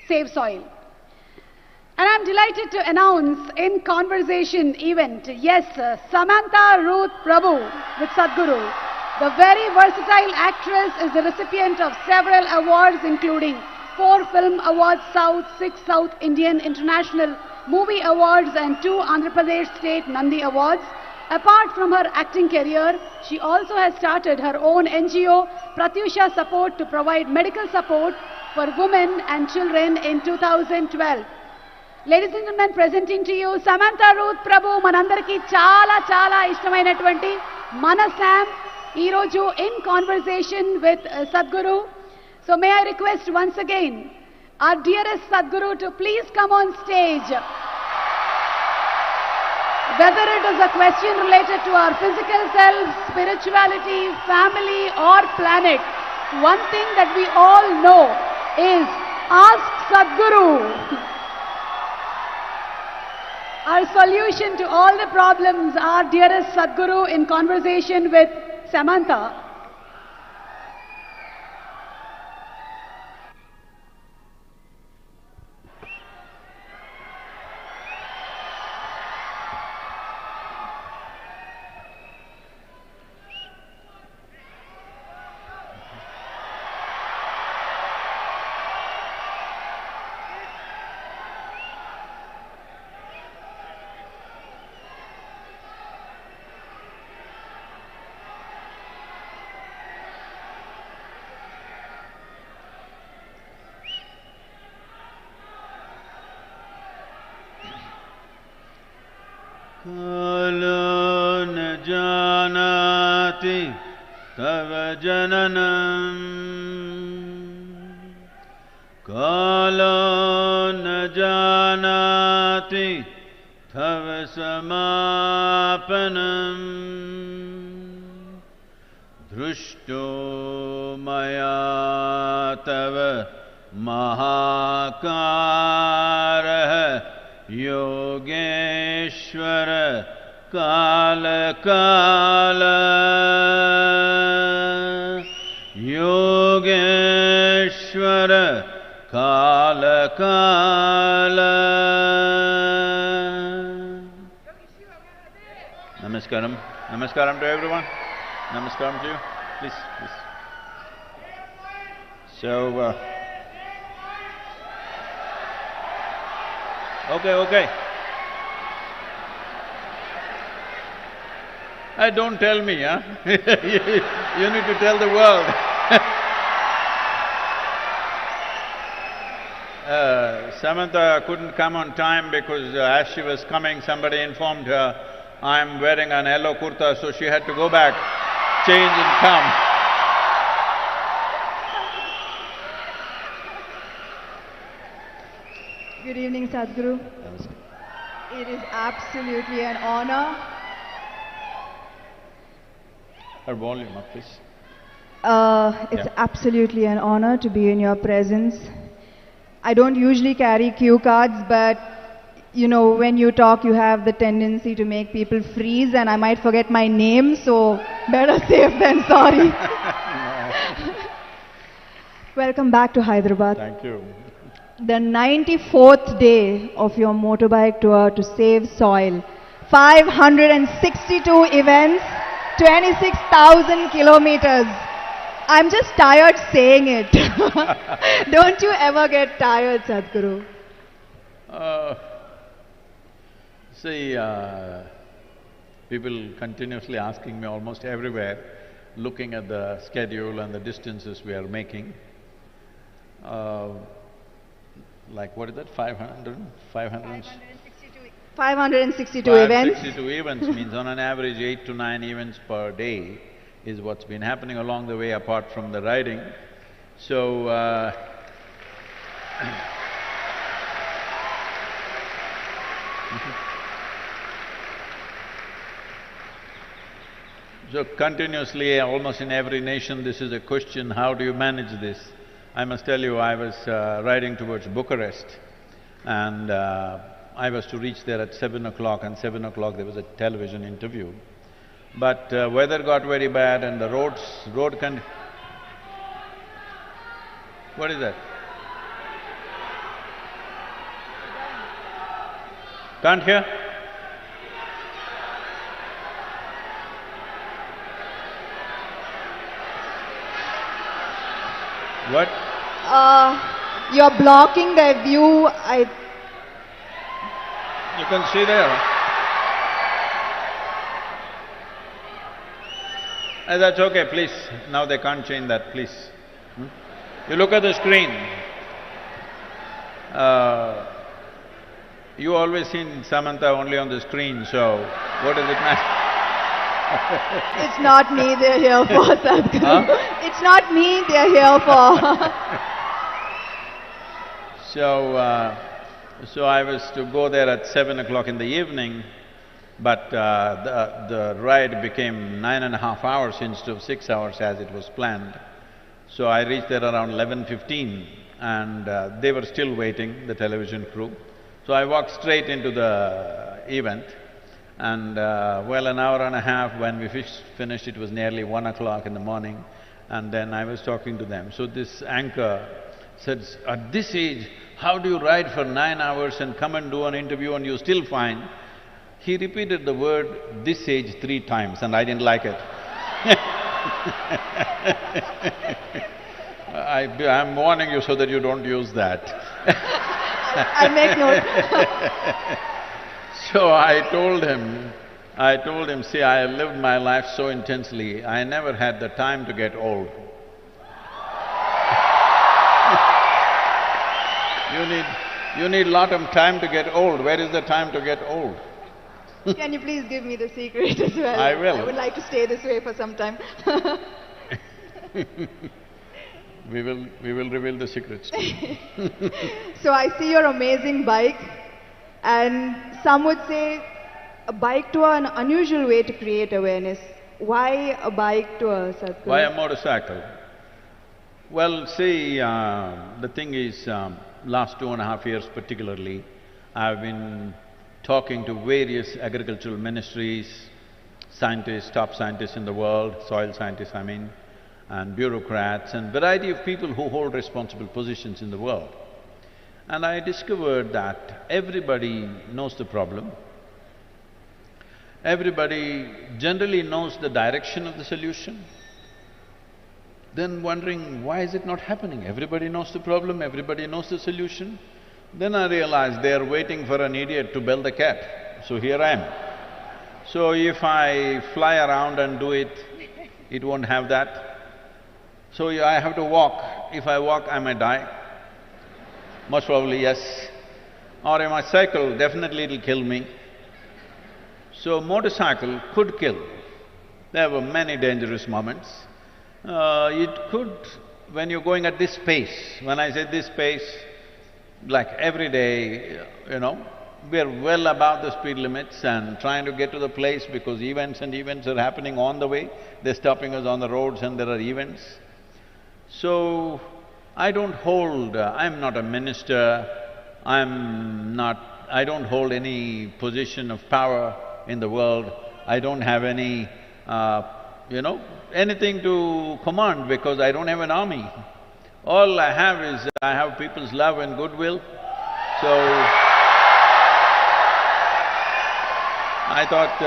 Save Soil. And I'm delighted to announce in conversation event, yes, Samantha Ruth Prabhu with Sadhguru. The very versatile actress is the recipient of several awards, including 4 Film Awards South, 6 South Indian International Movie Awards and 2 Andhra Pradesh State Nandi Awards. Apart from her acting career, she also has started her own NGO, Pratyusha Support, to provide medical support for women and children in 2012. Ladies and gentlemen, presenting to you Samantha Ruth Prabhu, manandariki chala ishtamainatvanti mana Sam, ee roju in conversation with Sadhguru. So may I request once again our dearest Sadhguru to please come on stage. Whether it is a question related to our physical self, spirituality, family or planet, one thing that we all know is ask Sadhguru. Our solution to all the problems, our dearest Sadhguru in conversation with Samantha. Kalo na janati tava jananam, Kalo na janati tava samapanam, Drushto maya tava mahakara Yogeshwara Kala Kala, Yogeshwara Kala Kala. Namaskaram. Namaskaram to everyone. Namaskaram to you. Please, please. So, okay. Don't tell me, huh? You need to tell the world. Samantha couldn't come on time because as she was coming, somebody informed her, I'm wearing an yellow kurta, so she had to go back, change and come. Good evening, Sadhguru. It is absolutely an honor. Her volume up, please. It's absolutely an honor to be in your presence. I don't usually carry cue cards, but you know, when you talk, you have the tendency to make people freeze, and I might forget my name, so better safe than sorry. Welcome back to Hyderabad. Thank you. The 94th day of your motorbike tour to save soil. 562 events, 26,000 kilometers. I'm just tired saying it. Don't you ever get tired, Sadhguru? See, people continuously asking me almost everywhere, looking at the schedule and the distances we are making. like what is that, 500? 562 events. 562 events means on an average 8 to 9 events per day is what's been happening along the way apart from the riding. So, so continuously, almost in every nation, this is a question, how do you manage this? I must tell you, I was riding towards Bucharest and I was to reach there at 7 o'clock, and 7 o'clock there was a television interview. But weather got very bad and the road What is that? Can't hear? What? You're blocking the view, You can see there. That's okay, please. Now they can't change that, please. You look at the screen. You always seen Samantha only on the screen, so what does it matter? It's not me they're here for, Sadhguru. Huh? It's not me they're here for. So I was to go there at 7 o'clock in the evening, but the ride became 9.5 hours instead of 6 hours as it was planned. So I reached there around 11:15 and they were still waiting, the television crew. So I walked straight into the event and well, an hour and a half when we finished, it was nearly 1 o'clock in the morning, and then I was talking to them. So this anchor said, at this age, how do you ride for 9 hours and come and do an interview and you're still fine? He repeated the word "this age" 3 times and I didn't like it. I'm warning you so that you don't use that. I'll make note. So I told him, see, I have lived my life so intensely, I never had the time to get old. You need lot of time to get old. Where is the time to get old? Can you please give me the secret as well? I will. I would like to stay this way for some time. We will reveal the secrets. So I see your amazing bike, and some would say a bike tour, an unusual way to create awareness. Why a bike tour, Sadhguru? Why a motorcycle? Well, see, the thing is, last 2.5 years particularly, I've been talking to various agricultural ministries, scientists, top scientists in the world, soil scientists I mean, and bureaucrats and variety of people who hold responsible positions in the world. And I discovered that everybody knows the problem, everybody generally knows the direction of the solution, then wondering why is it not happening? Everybody knows the problem, everybody knows the solution. Then I realized they are waiting for an idiot to bell the cat, so here I am. So if I fly around and do it, it won't have that. So I have to walk. If I walk, I may die. Most probably, yes. Or if I cycle, definitely it'll kill me. So motorcycle could kill. There were many dangerous moments. It could, when you're going at this pace, when I say this pace, like every day, we're well above the speed limits and trying to get to the place because events are happening on the way. They're stopping us on the roads and there are events. So, I don't hold… I'm not a minister, I don't hold any position of power in the world, I don't have any, anything to command because I don't have an army. All I have is, I have people's love and goodwill, so… I thought,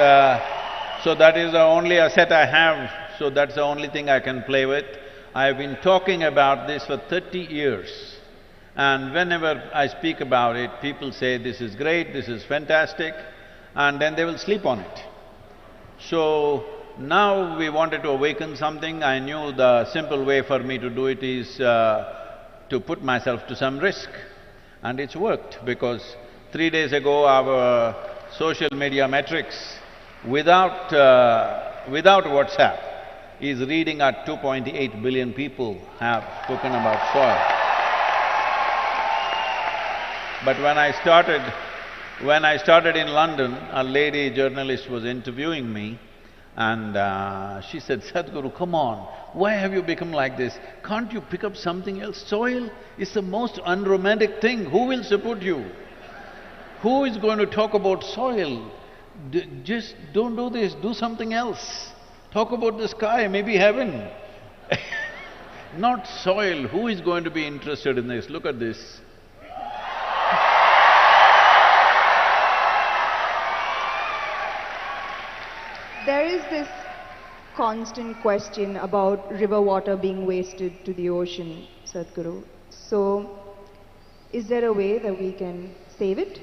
so that is the only asset I have, so that's the only thing I can play with. I've been talking about this for 30 years and whenever I speak about it, people say, this is great, this is fantastic, and then they will sleep on it. So, now we wanted to awaken something. I knew the simple way for me to do it is to put myself to some risk. And it's worked because 3 days ago our social media metrics without WhatsApp is reading at 2.8 billion people have spoken about soil. But when I started in London, a lady journalist was interviewing me and she said, Sadhguru, come on, why have you become like this? Can't you pick up something else? Soil is the most unromantic thing. Who will support you? Who is going to talk about soil? Just don't do this, do something else. Talk about the sky, maybe heaven. Not soil. Who is going to be interested in this? Look at this. There is this constant question about river water being wasted to the ocean, Sadhguru. So, is there a way that we can save it?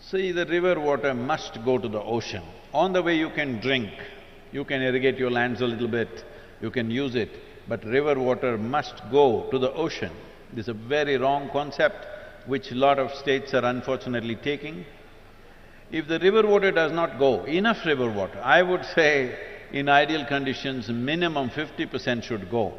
See, the river water must go to the ocean. On the way you can drink, you can irrigate your lands a little bit, you can use it, but river water must go to the ocean. This is a very wrong concept which a lot of states are unfortunately taking. If the river water does not go, enough river water, I would say in ideal conditions, minimum 50% should go.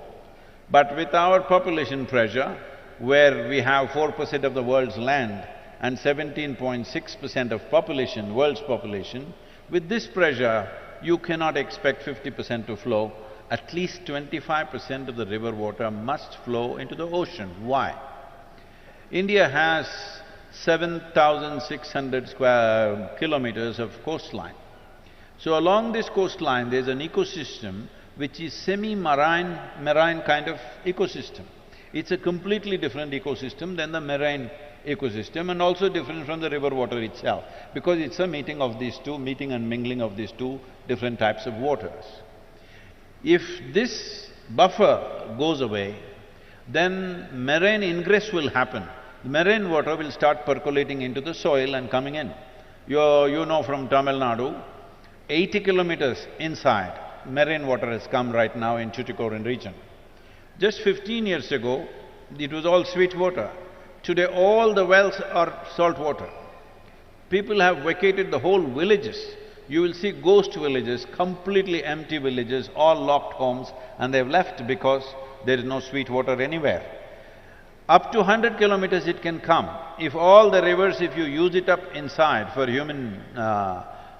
But with our population pressure, where we have 4% of the world's land and 17.6% of population, world's population, with this pressure, you cannot expect 50% to flow. At least 25% of the river water must flow into the ocean. Why? India has 7,600 square kilometers of coastline. So along this coastline, there's an ecosystem which is marine kind of ecosystem. It's a completely different ecosystem than the marine ecosystem and also different from the river water itself, because it's a meeting and mingling of these two different types of waters. If this buffer goes away, then marine ingress will happen. The marine water will start percolating into the soil and coming in. You know from Tamil Nadu, 80 kilometers inside, marine water has come right now in Tuticorin region. Just 15 years ago, it was all sweet water. Today all the wells are salt water. People have vacated the whole villages. You will see ghost villages, completely empty villages, all locked homes, and they've left because there is no sweet water anywhere. Up to 100 kilometers it can come. If all the rivers, if you use it up inside for human,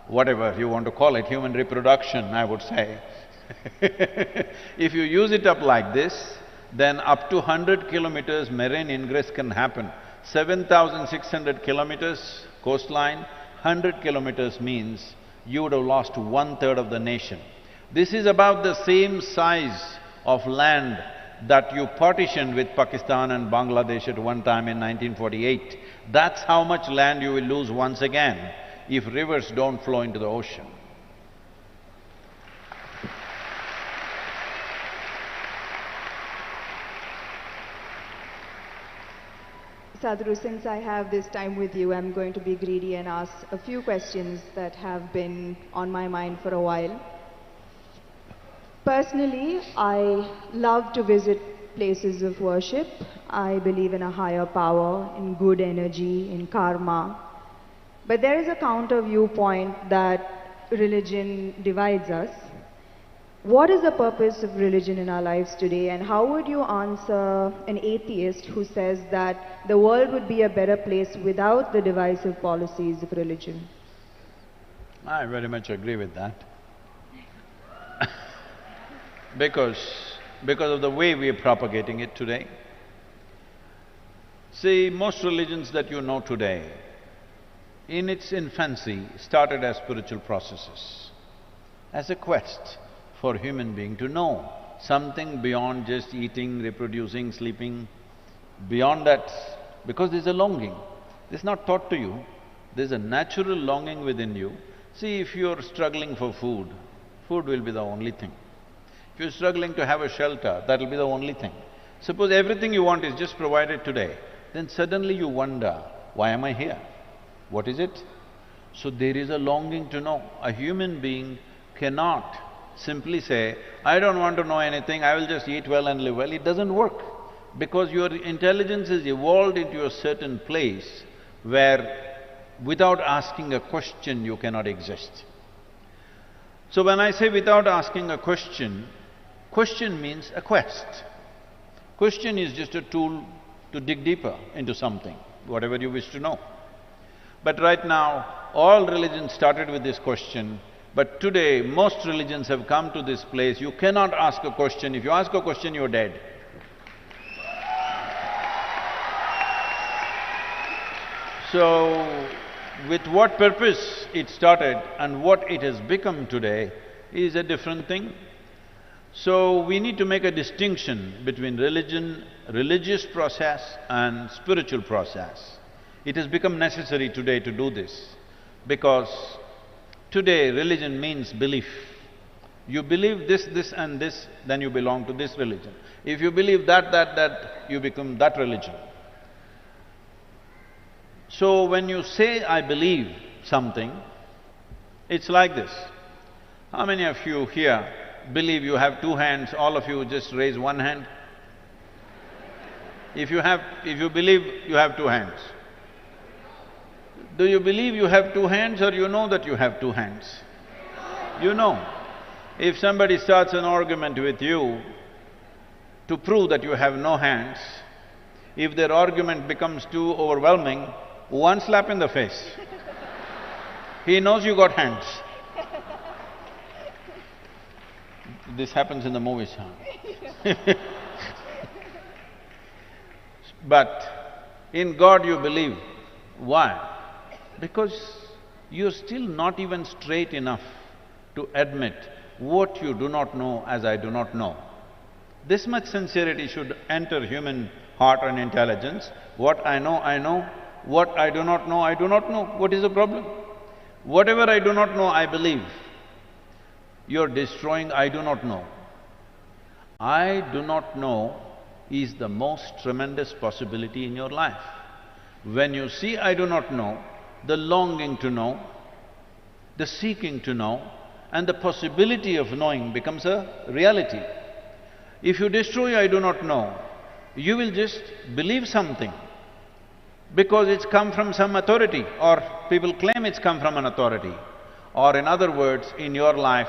whatever you want to call it, human reproduction, I would say. If you use it up like this, then up to 100 kilometers marine ingress can happen. 7,600 kilometers coastline, 100 kilometers means you would have lost 1/3 of the nation. This is about the same size of land that you partitioned with Pakistan and Bangladesh at one time in 1948. That's how much land you will lose once again if rivers don't flow into the ocean. Sadhguru, since I have this time with you, I'm going to be greedy and ask a few questions that have been on my mind for a while. Personally, I love to visit places of worship. I believe in a higher power, in good energy, in karma. But there is a counter viewpoint that religion divides us. What is the purpose of religion in our lives today, and how would you answer an atheist who says that the world would be a better place without the divisive policies of religion? I very much agree with that. Because of the way we are propagating it today. See, most religions that you know today, in its infancy, started as spiritual processes, as a quest for human being to know something beyond just eating, reproducing, sleeping, beyond that, because there's a longing. It's not taught to you, there's a natural longing within you. See, if you're struggling for food, food will be the only thing. If you're struggling to have a shelter, that'll be the only thing. Suppose everything you want is just provided today, then suddenly you wonder, why am I here? What is it? So there is a longing to know. A human being cannot simply say, I don't want to know anything, I will just eat well and live well. It doesn't work. because your intelligence has evolved into a certain place where without asking a question you cannot exist. So when I say without asking a question, question means a quest. Question is just a tool to dig deeper into something, whatever you wish to know. But right now, all religions started with this question, but today most religions have come to this place, you cannot ask a question. If you ask a question, you're dead. So, with what purpose it started and what it has become today is a different thing. So, we need to make a distinction between religion, religious process and spiritual process. It has become necessary today to do this, because today religion means belief. You believe this and this, then you belong to this religion. If you believe that, you become that religion. So when you say, I believe something, it's like this. How many of you here believe you have two hands? All of you just raise one hand. If you believe you have two hands, do you believe you have two hands or you know that you have two hands? You know. If somebody starts an argument with you to prove that you have no hands, if their argument becomes too overwhelming, one slap in the face. He knows you got hands. This happens in the movies, huh? But in God you believe. Why? Because you're still not even straight enough to admit what you do not know as I do not know. This much sincerity should enter human heart and intelligence. What I know, I know. What I do not know, I do not know. What is the problem? Whatever I do not know, I believe. You're destroying I do not know. I do not know is the most tremendous possibility in your life. When you see I do not know, the longing to know, the seeking to know, and the possibility of knowing becomes a reality. If you destroy I do not know, you will just believe something because it's come from some authority, or people claim it's come from an authority. Or in other words, in your life,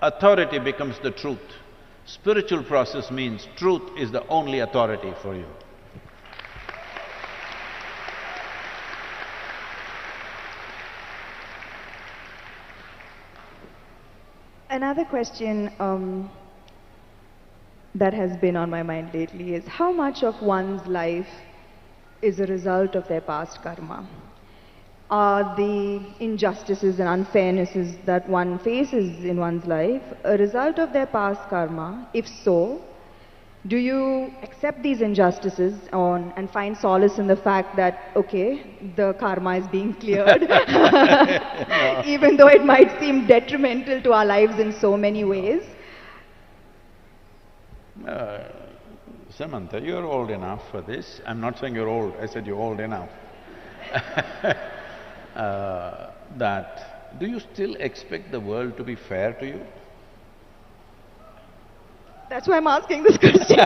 authority becomes the truth. Spiritual process means truth is the only authority for you. Another question that has been on my mind lately is how much of one's life is a result of their past karma? Are the injustices and unfairnesses that one faces in one's life a result of their past karma? If so, do you accept these injustices and find solace in the fact that, okay, the karma is being cleared, even though it might seem detrimental to our lives in so many ways? Samantha, you're old enough for this. I'm not saying you're old, I said you're old enough. Do you still expect the world to be fair to you? That's why I'm asking this question.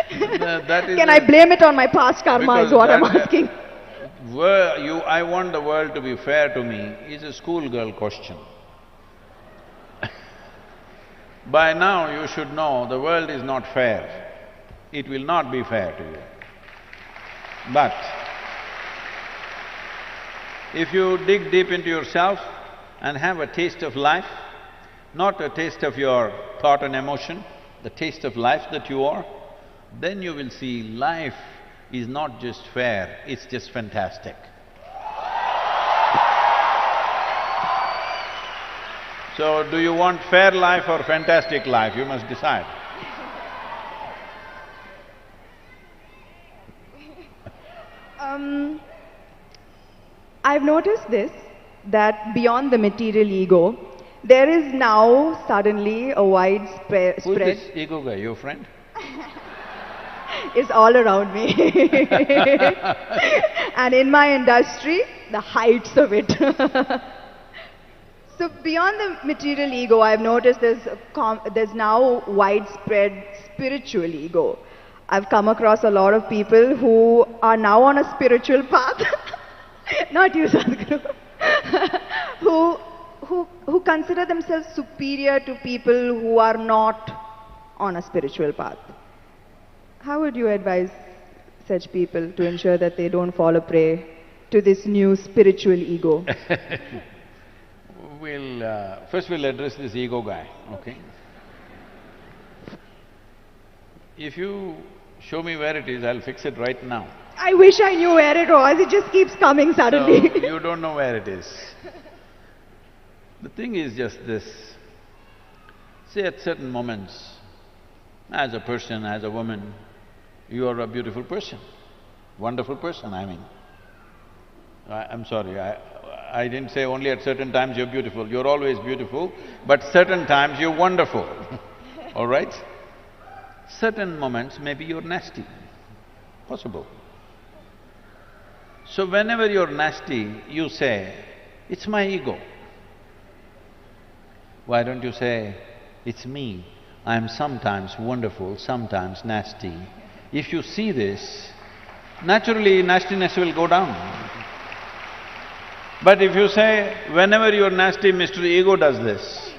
Can I blame it on my past karma is what I'm asking. I want the world to be fair to me is a schoolgirl question. By now you should know the world is not fair. It will not be fair to you. But if you dig deep into yourself and have a taste of life, not a taste of your thought and emotion, the taste of life that you are, then you will see life is not just fair, it's just fantastic. So, do you want fair life or fantastic life? You must decide. I've noticed this, that beyond the material ego, there is now suddenly a widespread… Who's this ego guy, your friend? It's all around me. And in my industry, the heights of it. So beyond the material ego, I've noticed there's now widespread spiritual ego. I've come across a lot of people who are now on a spiritual path, not you, Sadhguru, who consider themselves superior to people who are not on a spiritual path. How would you advise such people to ensure that they don't fall a prey to this new spiritual ego? First we'll address this ego guy, okay? If you show me where it is, I'll fix it right now. I wish I knew where it was, it just keeps coming suddenly. So, you don't know where it is. The thing is just this, see, at certain moments, as a person, as a woman, you are a beautiful person, wonderful person, I mean. I'm sorry, I didn't say only at certain times you're beautiful, you're always beautiful, but certain times you're wonderful, all right? Certain moments maybe you're nasty, possible. So whenever you're nasty, you say, it's my ego. Why don't you say, it's me, I'm sometimes wonderful, sometimes nasty. If you see this, naturally nastiness will go down. But if you say, whenever you're nasty, Mr. Ego does this,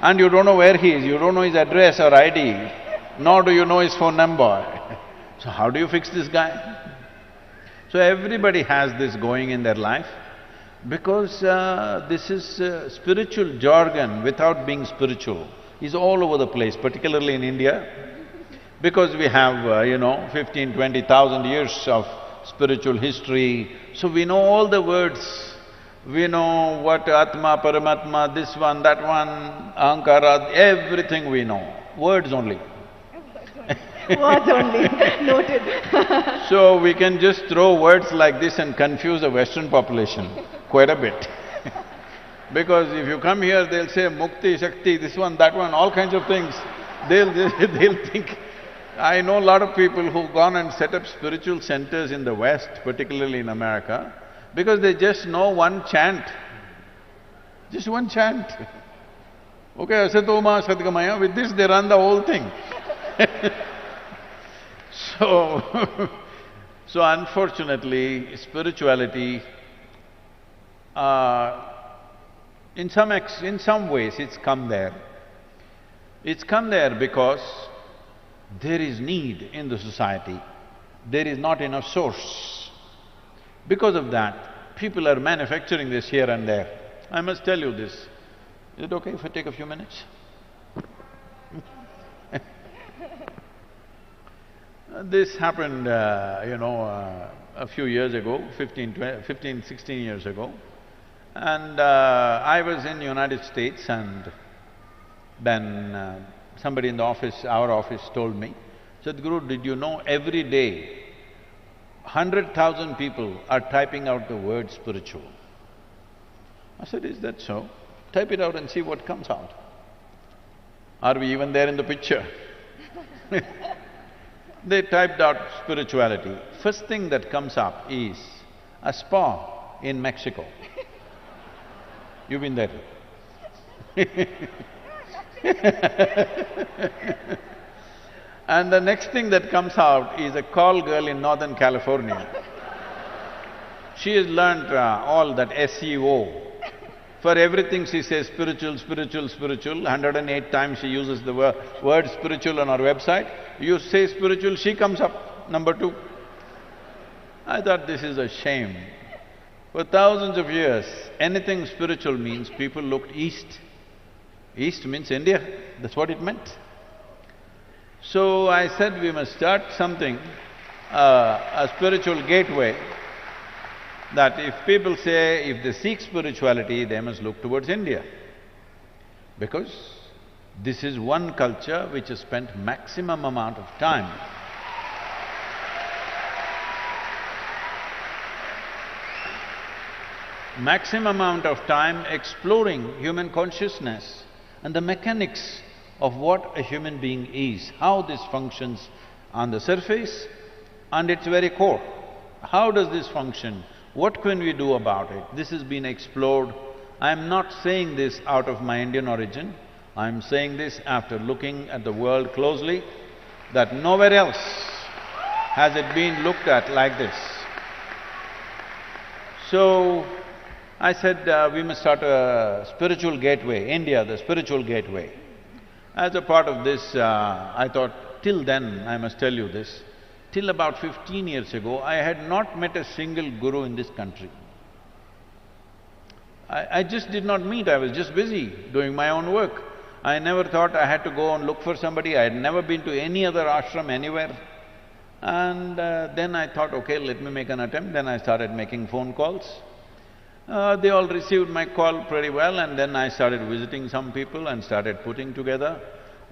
and you don't know where he is, you don't know his address or ID, nor do you know his phone number, so how do you fix this guy? So everybody has this going in their life, because this is spiritual jargon without being spiritual, is all over the place, particularly in India, because we have, 15, 20,000 years of spiritual history, so we know all the words. We know what Atma, Paramatma, this one, that one, Ahankara, everything we know, words only. Words only, noted. So we can just throw words like this and confuse the Western population quite a bit. Because if you come here, they'll say Mukti, Shakti, this one, that one, all kinds of things. They'll think… I know a lot of people who've gone and set up spiritual centers in the West, particularly in America, because they just know one chant, just one chant. Okay, Asatoma Sadgamaya, with this they run the whole thing. So unfortunately, spirituality, in some ways it's come there. It's come there because there is need in the society, there is not enough source. Because of that, people are manufacturing this here and there. I must tell you this. Is it okay if I take a few minutes? This happened, a few years ago, 16 years ago. And I was in United States, and then somebody in the office, our office, told me, Sadhguru, did you know every day 100,000 people are typing out the word spiritual? I said, is that so? Type it out and see what comes out. Are we even there in the picture? They typed out spirituality. First thing that comes up is a spa in Mexico. You've been there? And the next thing that comes out is a call girl in Northern California. She has learned all that SEO. For everything she says spiritual, spiritual, spiritual. 108 times she uses the word spiritual on her website. You say spiritual, she comes up, number 2. I thought this is a shame. For thousands of years, anything spiritual means people looked east. East means India, that's what it meant. So I said we must start something, a spiritual gateway, that if people say, if they seek spirituality, they must look towards India. Because this is one culture which has spent maximum amount of time exploring human consciousness and the mechanics of what a human being is, how this functions on the surface and its very core. How does this function? What can we do about it? This has been explored. I'm not saying this out of my Indian origin. I'm saying this after looking at the world closely, that nowhere else has it been looked at like this. So, I said, we must start a spiritual gateway, India, the spiritual gateway. As a part of this, I thought, till then, I must tell you this, till about 15 years ago, I had not met a single guru in this country. I just did not meet, I was just busy doing my own work. I never thought I had to go and look for somebody, I had never been to any other ashram anywhere. And then I thought, okay, let me make an attempt, then I started making phone calls. They all received my call pretty well, and then I started visiting some people and started putting together.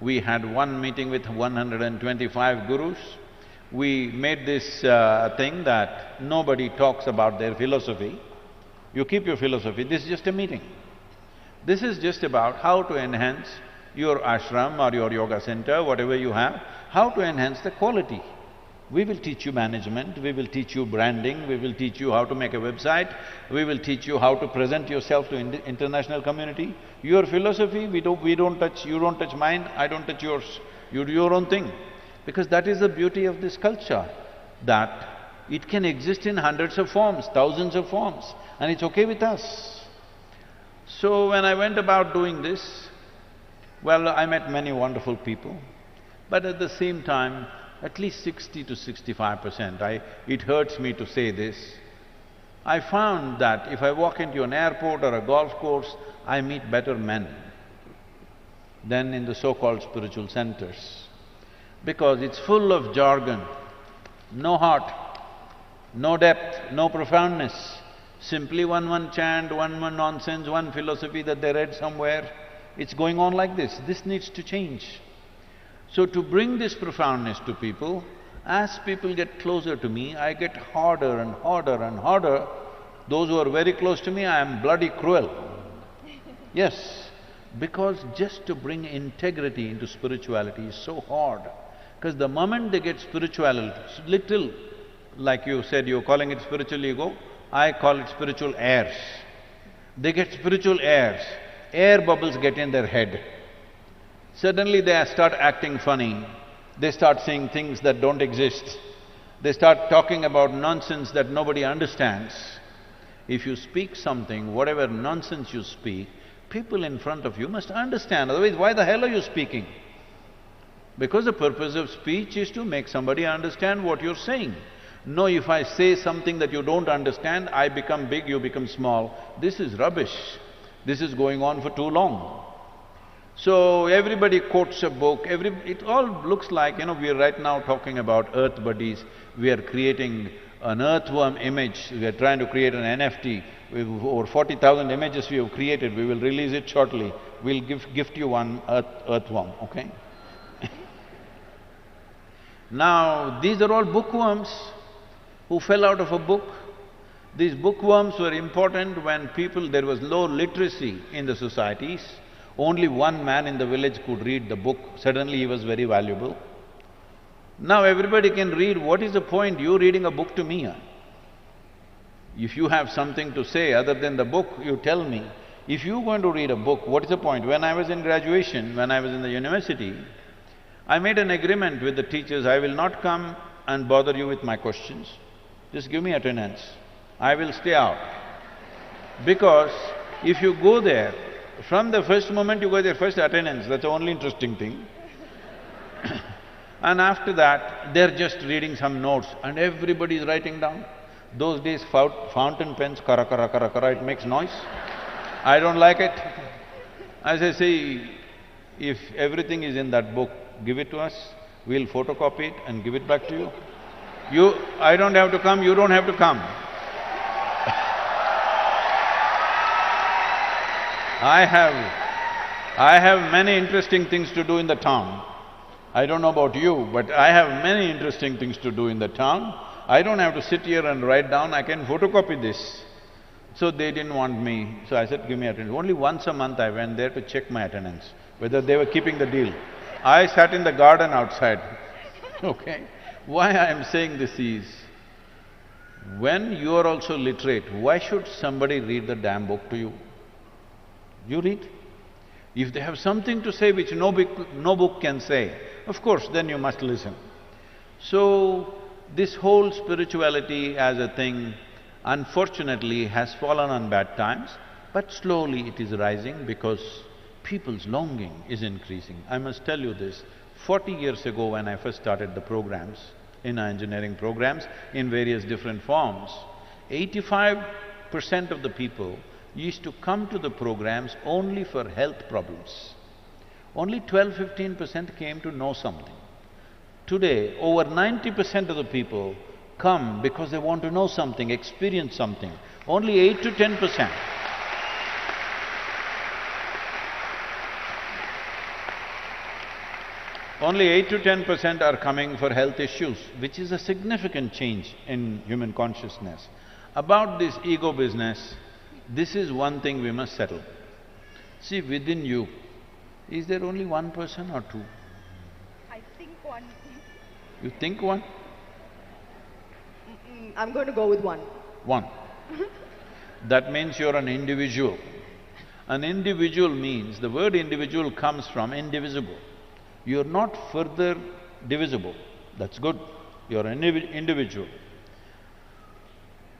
We had one meeting with 125 gurus. We made this thing that nobody talks about their philosophy. You keep your philosophy, this is just a meeting. This is just about how to enhance your ashram or your yoga center, whatever you have, how to enhance the quality. We will teach you management, we will teach you branding, we will teach you how to make a website, we will teach you how to present yourself to international community. Your philosophy, we don't touch, you don't touch mine, I don't touch yours. You do your own thing. Because that is the beauty of this culture, that it can exist in hundreds of forms, thousands of forms, and it's okay with us. So when I went about doing this, well, I met many wonderful people, but at the same time, at least 60 to 65%, it hurts me to say this, I found that if I walk into an airport or a golf course, I meet better men than in the so-called spiritual centers. Because it's full of jargon, no heart, no depth, no profoundness, simply one chant, one nonsense, one philosophy that they read somewhere. It's going on like this. This needs to change. So to bring this profoundness to people, as people get closer to me, I get harder and harder and harder. Those who are very close to me, I am bloody cruel. Yes, because just to bring integrity into spirituality is so hard. Because the moment they get spiritual, little, like you said, you're calling it spiritual ego, I call it spiritual airs. They get spiritual airs, air bubbles get in their head. Suddenly they start acting funny, they start saying things that don't exist, they start talking about nonsense that nobody understands. If you speak something, whatever nonsense you speak, people in front of you must understand, otherwise why the hell are you speaking? Because the purpose of speech is to make somebody understand what you're saying. No, if I say something that you don't understand, I become big, you become small. This is rubbish. This is going on for too long. So everybody quotes a book, it all looks like, we are right now talking about earth buddies, we are creating an earthworm image, we are trying to create an NFT. We've over 40,000 images we have created, we will release it shortly. We'll gift you one earthworm, okay? Now, these are all bookworms who fell out of a book. These bookworms were important when there was low literacy in the societies. Only one man in the village could read the book, suddenly he was very valuable. Now everybody can read, what is the point you reading a book to me? If you have something to say other than the book, you tell me. If you're going to read a book, what is the point? When I was in graduation, when I was in the university, I made an agreement with the teachers, I will not come and bother you with my questions. Just give me attendance. I will stay out. Because if you go there, from the first moment you go there, first attendance, that's the only interesting thing. And after that, they're just reading some notes and everybody is writing down. Those days, fountain pens, kara kara kara kara, it makes noise. I don't like it. As I say, if everything is in that book, give it to us, we'll photocopy it and give it back to you. I don't have to come, you don't have to come. I have many interesting things to do in the town. I don't know about you, but I have many interesting things to do in the town. I don't have to sit here and write down, I can photocopy this. So they didn't want me, so I said, give me attendance. Only once a month I went there to check my attendance, whether they were keeping the deal. I sat in the garden outside, okay? Why I am saying this is, when you are also literate, why should somebody read the damn book to you? You read. If they have something to say which no book can say, of course, then you must listen. So, this whole spirituality as a thing, unfortunately, has fallen on bad times, but slowly it is rising because people's longing is increasing. I must tell you this, 40 years ago when I first started the programs, in engineering programs, in various different forms, 85% of the people used to come to the programs only for health problems. Only 12–15% came to know something. Today, over 90% of the people come because they want to know something, experience something. Only 8 to 10%. Only 8 to 10% are coming for health issues, which is a significant change in human consciousness. About this ego business, this is one thing we must settle. See, within you, is there only one person or two? I think one. You think one? I'm going to go with one. One. That means you're an individual. An individual means, the word individual comes from indivisible. You're not further divisible, that's good, you're an individual.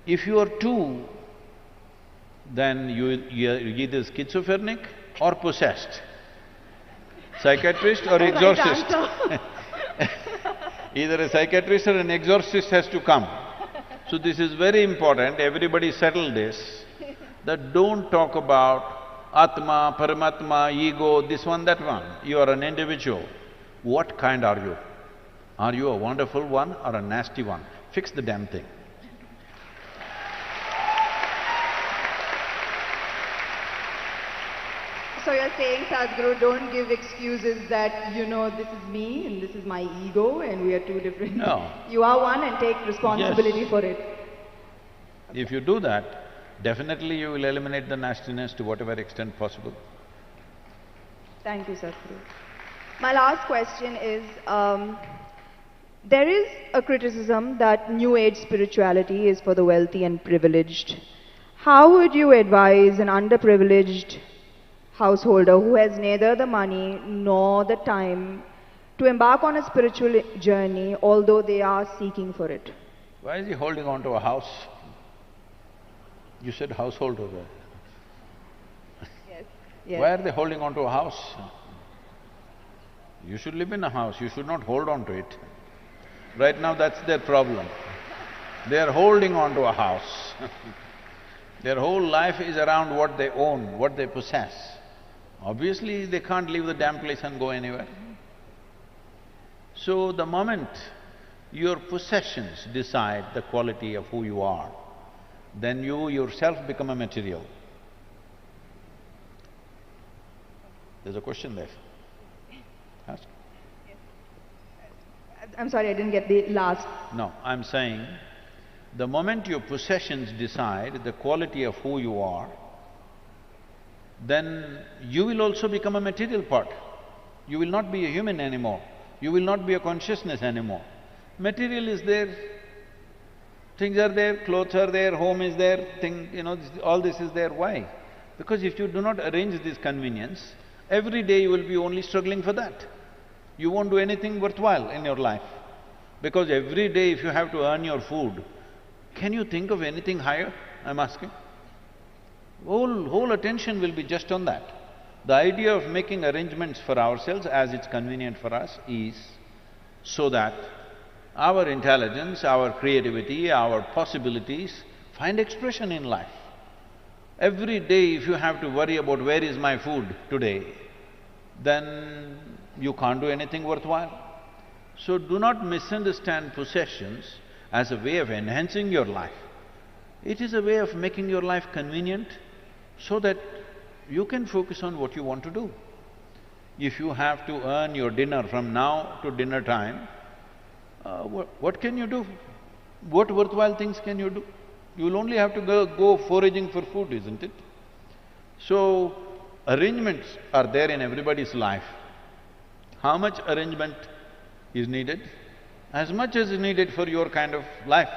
If you are two, then you're either schizophrenic or possessed, psychiatrist or exorcist. Either a psychiatrist or an exorcist has to come. So this is very important, everybody settle this, that don't talk about Atma, Paramatma, ego, this one, that one. You are an individual. What kind are you? Are you a wonderful one or a nasty one? Fix the damn thing. So you're saying, Sadhguru, don't give excuses that, this is me and this is my ego and we are two different… No. You are one and take responsibility for it. If you do that, definitely you will eliminate the nastiness to whatever extent possible. Thank you, Sadhguru. My last question is, there is a criticism that New Age spirituality is for the wealthy and privileged. How would you advise an underprivileged householder who has neither the money nor the time to embark on a spiritual journey, although they are seeking for it? Why is he holding on to a house? You said householder, right? Yes. Yes. Why are they holding on to a house? You should live in a house, you should not hold on to it. Right now, that's their problem. They are holding on to a house. Their whole life is around what they own, what they possess. Obviously, they can't leave the damn place and go anywhere. So, the moment your possessions decide the quality of who you are, then you yourself become a material. There's a question there. Ask. I'm sorry, I didn't get the last… No, I'm saying, the moment your possessions decide the quality of who you are, then you will also become a material part. You will not be a human anymore. You will not be a consciousness anymore. Material is there, things are there, clothes are there, home is there, all this is there. Why? Because if you do not arrange this convenience, every day you will be only struggling for that. You won't do anything worthwhile in your life. Because every day if you have to earn your food, can you think of anything higher, I'm asking? Whole attention will be just on that. The idea of making arrangements for ourselves as it's convenient for us is so that our intelligence, our creativity, our possibilities find expression in life. Every day if you have to worry about where is my food today, then you can't do anything worthwhile. So do not misunderstand possessions as a way of enhancing your life. It is a way of making your life convenient so that you can focus on what you want to do. If you have to earn your dinner from now to dinner time, what can you do? What worthwhile things can you do? You will only have to go foraging for food, isn't it? So, arrangements are there in everybody's life. How much arrangement is needed? As much as is needed for your kind of life,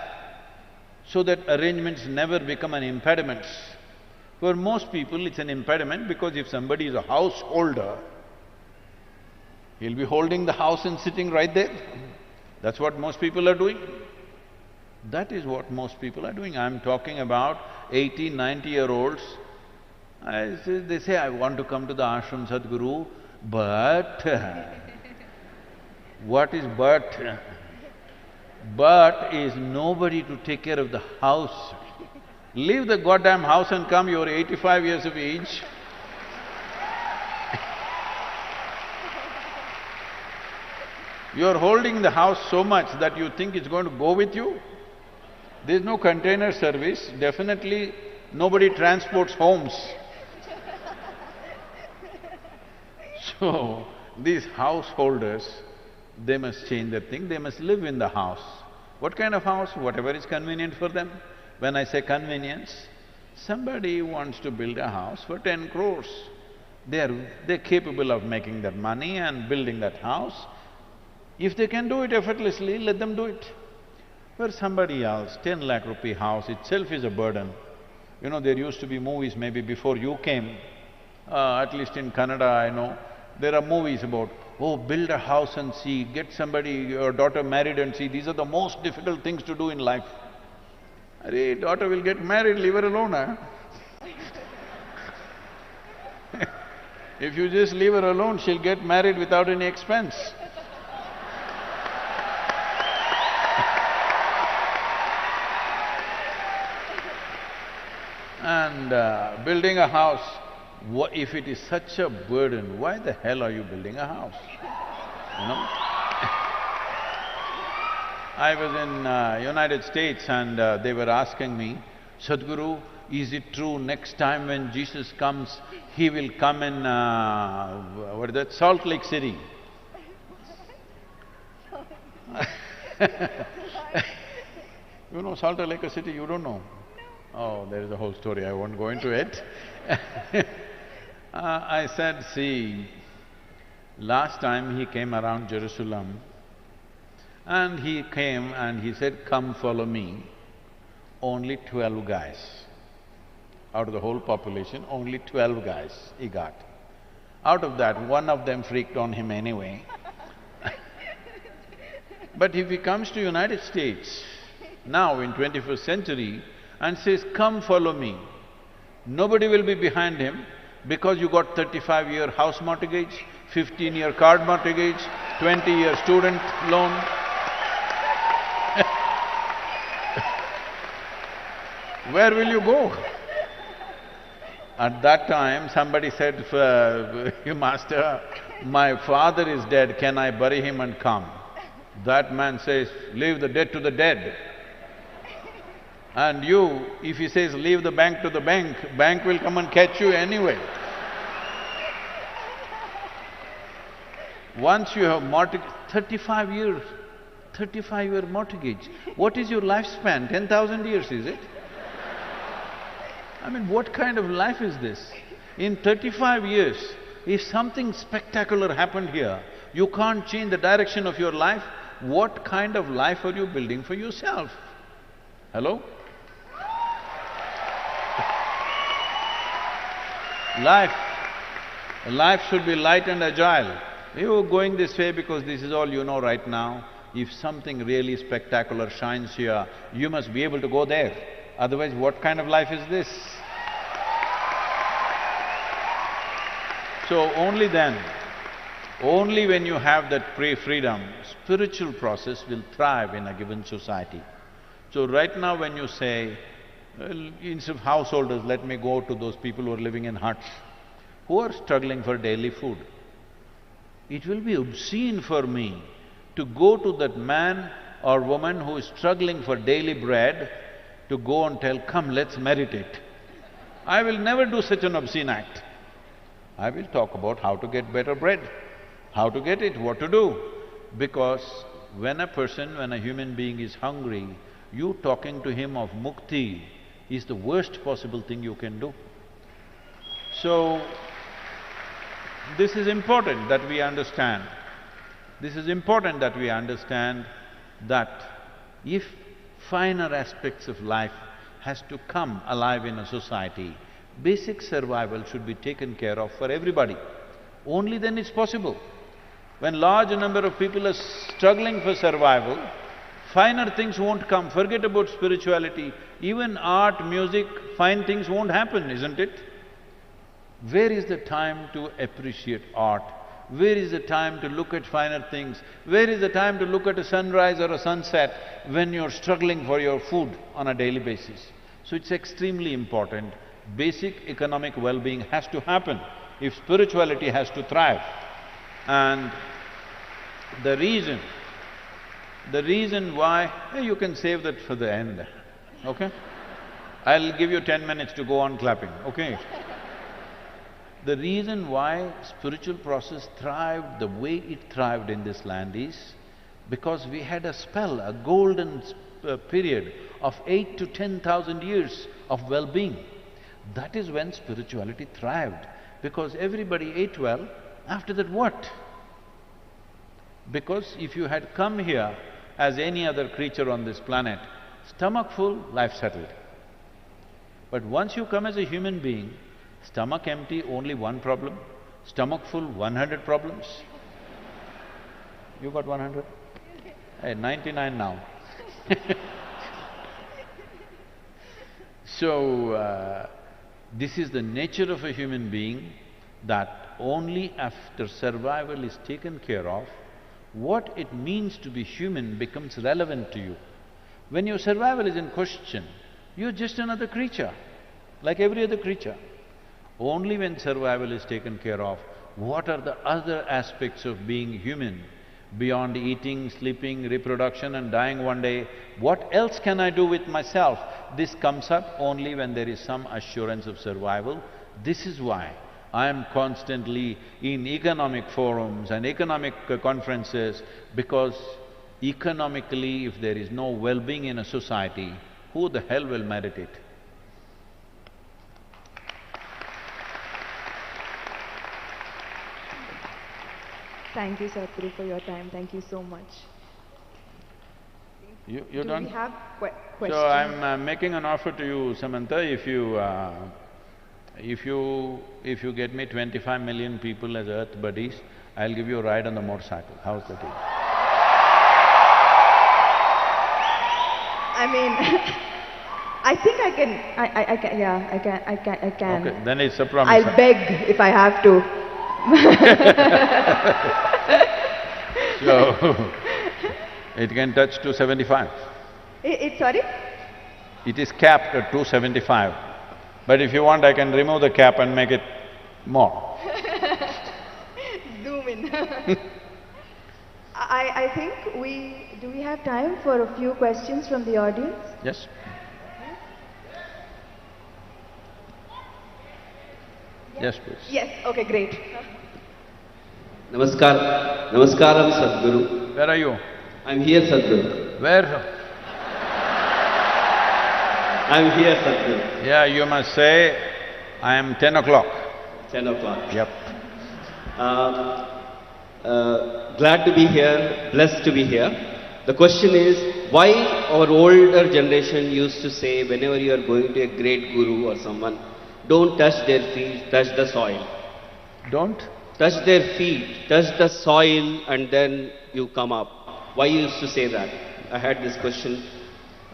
so that arrangements never become an impediment For most people, it's an impediment because if somebody is a householder, he'll be holding the house and sitting right there. That's what most people are doing. That is what most people are doing. I'm talking about 80, 90-year-olds. They say, I want to come to the ashram, Sadhguru, but… What is but? But is nobody to take care of the house. Leave the goddamn house and come, you're 85 years of age. You're holding the house so much that you think it's going to go with you. There's no container service, definitely nobody transports homes. So, these householders, they must change their thing, they must live in the house. What kind of house? Whatever is convenient for them. When I say convenience, somebody wants to build a house for 10 crores. They're capable of making that money and building that house. If they can do it effortlessly, let them do it. For somebody else, 10 lakh rupee house itself is a burden. You know, there used to be movies maybe before you came, at least in Kannada I know, there are movies about, oh, build a house and see, get somebody, your daughter married and see, these are the most difficult things to do in life. Arey, daughter will get married, leave her alone, huh? If you just leave her alone, she'll get married without any expense. And building a house, if it is such a burden, why the hell are you building a house? You know? I was in United States and they were asking me, Sadhguru, is it true next time when Jesus comes, he will come in, what is that, Salt Lake City? You know Salt Lake City, you don't know? Oh, there is a whole story, I won't go into it. I said, see, last time he came around Jerusalem and he came and he said, come follow me. Only 12 guys. Out of the whole population, only 12 guys he got. Out of that, one of them freaked on him anyway. But if he comes to United States, now in 21st century, and says, come follow me, nobody will be behind him because you got 35-year house mortgage, 15-year card mortgage, 20-year student loan. Where will you go? At that time, somebody said, Master, my father is dead, can I bury him and come? That man says, leave the dead to the dead. And you, if he says, leave the bank to the bank, bank will come and catch you anyway. Once you have mortgage, 35 years, 35-year mortgage, what is your lifespan? 10,000 years, is it? I mean, what kind of life is this? In 35 years, if something spectacular happened here, you can't change the direction of your life, what kind of life are you building for yourself? Hello? Life should be light and agile. You're going this way because this is all you know right now. If something really spectacular shines here, you must be able to go there. Otherwise, what kind of life is this? So only then, only when you have that freedom, spiritual process will thrive in a given society. So right now when you say, well, instead of householders, let me go to those people who are living in huts, who are struggling for daily food. It will be obscene for me to go to that man or woman who is struggling for daily bread to go and tell, come, let's meditate. I will never do such an obscene act. I will talk about how to get better bread, how to get it, what to do. Because when a human being is hungry, you talking to him of mukti is the worst possible thing you can do. So, this is important that we understand. This is important that we understand that if finer aspects of life has to come alive in a society, Basic survival should be taken care of for everybody. Only then it's possible. When large number of people are struggling for survival, finer things won't come. Forget about spirituality. Even art, music, fine things won't happen, isn't it? Where is the time to appreciate art? Where is the time to look at finer things? Where is the time to look at a sunrise or a sunset when you're struggling for your food on a daily basis? So it's extremely important. Basic economic well-being has to happen if spirituality has to thrive. And the reason why… you can save that for the end, okay? I'll give you 10 minutes to go on clapping, okay? The reason why spiritual process thrived the way it thrived in this land is because we had a spell, a golden period of 8 to 10,000 years of well-being. That is when spirituality thrived, because everybody ate well. After that, what? Because if you had come here as any other creature on this planet, stomach full, life settled. But once you come as a human being, stomach empty, only one problem, stomach full, 100 problems. You got 100? Hey, 99 now. So, this is the nature of a human being, that only after survival is taken care of, what it means to be human becomes relevant to you. When your survival is in question, you're just another creature, like every other creature. Only when survival is taken care of, what are the other aspects of being human? Beyond eating, sleeping, reproduction and dying one day, what else can I do with myself? This comes up only when there is some assurance of survival. This is why I am constantly in economic forums and economic conferences, because economically, if there is no well-being in a society, who the hell will meditate? Thank you, Sadhguru, for your time. Thank you so much. You're Do done? we have questions? So I'm making an offer to you, Samantha, if you get me 25 million people as Earth buddies, I'll give you a ride on the motorcycle. How's that? I mean, I think I can, I can. Okay, then it's a promise. I'll beg if I have to. So, it can touch 275. Sorry? It is capped at 275. But if you want, I can remove the cap and make it more. Zoom in. I think do we have time for a few questions from the audience? Yes. Yes, please. Yes, okay, great. Namaskaram, Sadhguru. Where are you? I'm here, Sadhguru. Where? I'm here, Sadhguru. Yeah, you must say, I am 10 o'clock. 10 o'clock. Yep. Glad to be here, blessed to be here. The question is, why our older generation used to say, whenever you are going to a great guru or someone, don't touch their feet, touch the soil. Don't? Touch their feet, touch the soil, and then you come up. Why you used to say that? I had this question.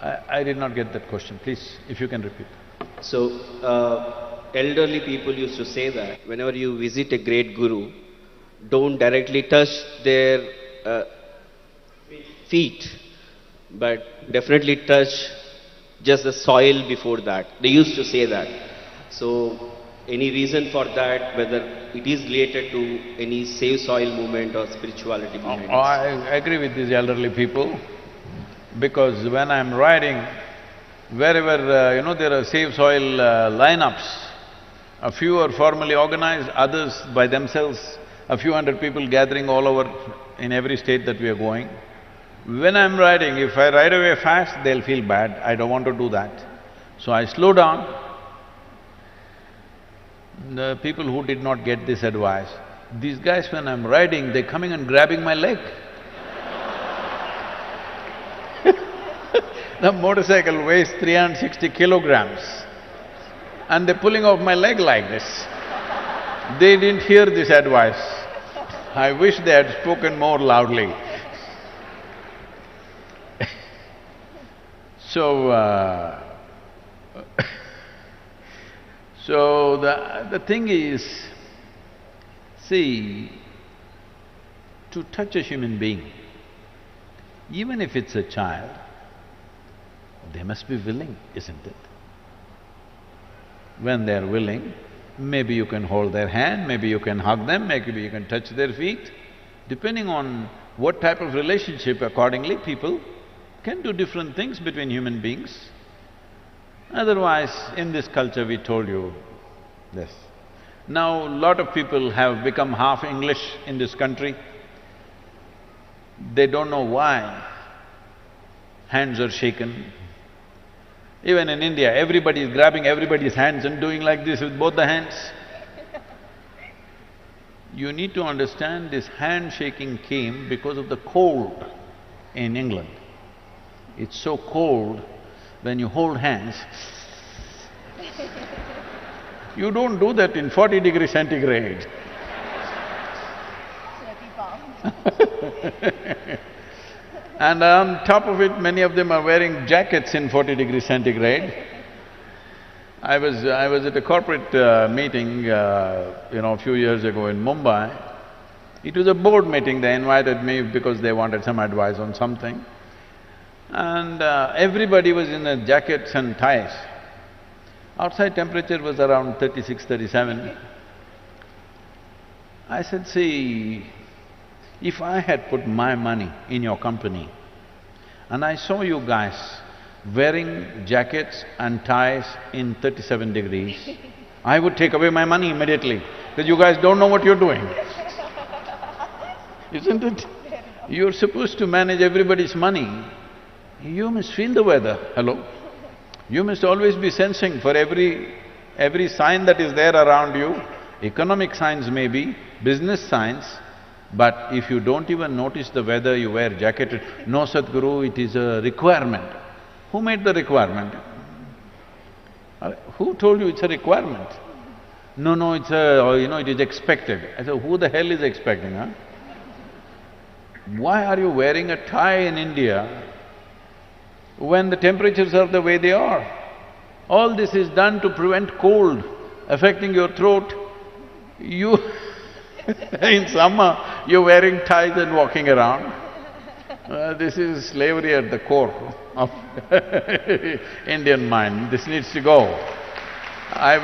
I did not get that question. Please, if you can repeat. So, elderly people used to say that whenever you visit a great guru, don't directly touch their feet, but definitely touch just the soil before that. They used to say that. So, any reason for that, whether it is related to any Save Soil movement or spirituality behind I agree with these elderly people, because when I'm riding, wherever, there are Save Soil lineups, a few are formally organized, others by themselves, a few hundred people gathering all over in every state that we are going. When I'm riding, if I ride away fast, they'll feel bad, I don't want to do that. So I slow down. The people who did not get this advice, these guys when I'm riding, they're coming and grabbing my leg. The motorcycle weighs 360 kilograms. and they're pulling off my leg like this. They didn't hear this advice. I wish they had spoken more loudly. So, so the thing is, see, to touch a human being, even if it's a child, they must be willing, isn't it? When they're willing, maybe you can hold their hand, maybe you can hug them, maybe you can touch their feet. Depending on what type of relationship, accordingly people can do different things between human beings. Otherwise, in this culture we told you this. Now, lot of people have become half English in this country. They don't know why hands are shaken. Even in India, everybody is grabbing everybody's hands and doing like this with both the hands. You need to understand this handshaking came because of the cold in England. It's so cold, when you hold hands, you don't do that in 40 degrees centigrade. And on top of it, many of them are wearing jackets in 40 degrees centigrade. I was at a corporate meeting, a few years ago in Mumbai. It was a board meeting, they invited me because they wanted some advice on something. And everybody was in jackets and ties. Outside temperature was around 36, 37. I said, see, if I had put my money in your company and I saw you guys wearing jackets and ties in 37 degrees, I would take away my money immediately, because you guys don't know what you're doing. Isn't it? You're supposed to manage everybody's money. You must feel the weather, hello? You must always be sensing for every sign that is there around you, economic signs maybe, business signs, but if you don't even notice the weather, you wear jacket. No, Sadhguru, it is a requirement. Who made the requirement? Who told you it's a requirement? No, it's it is expected. I said, who the hell is expecting, huh? Why are you wearing a tie in India when the temperatures are the way they are? All this is done to prevent cold affecting your throat. You in summer, you're wearing ties and walking around. This is slavery at the core of Indian mind. This needs to go. I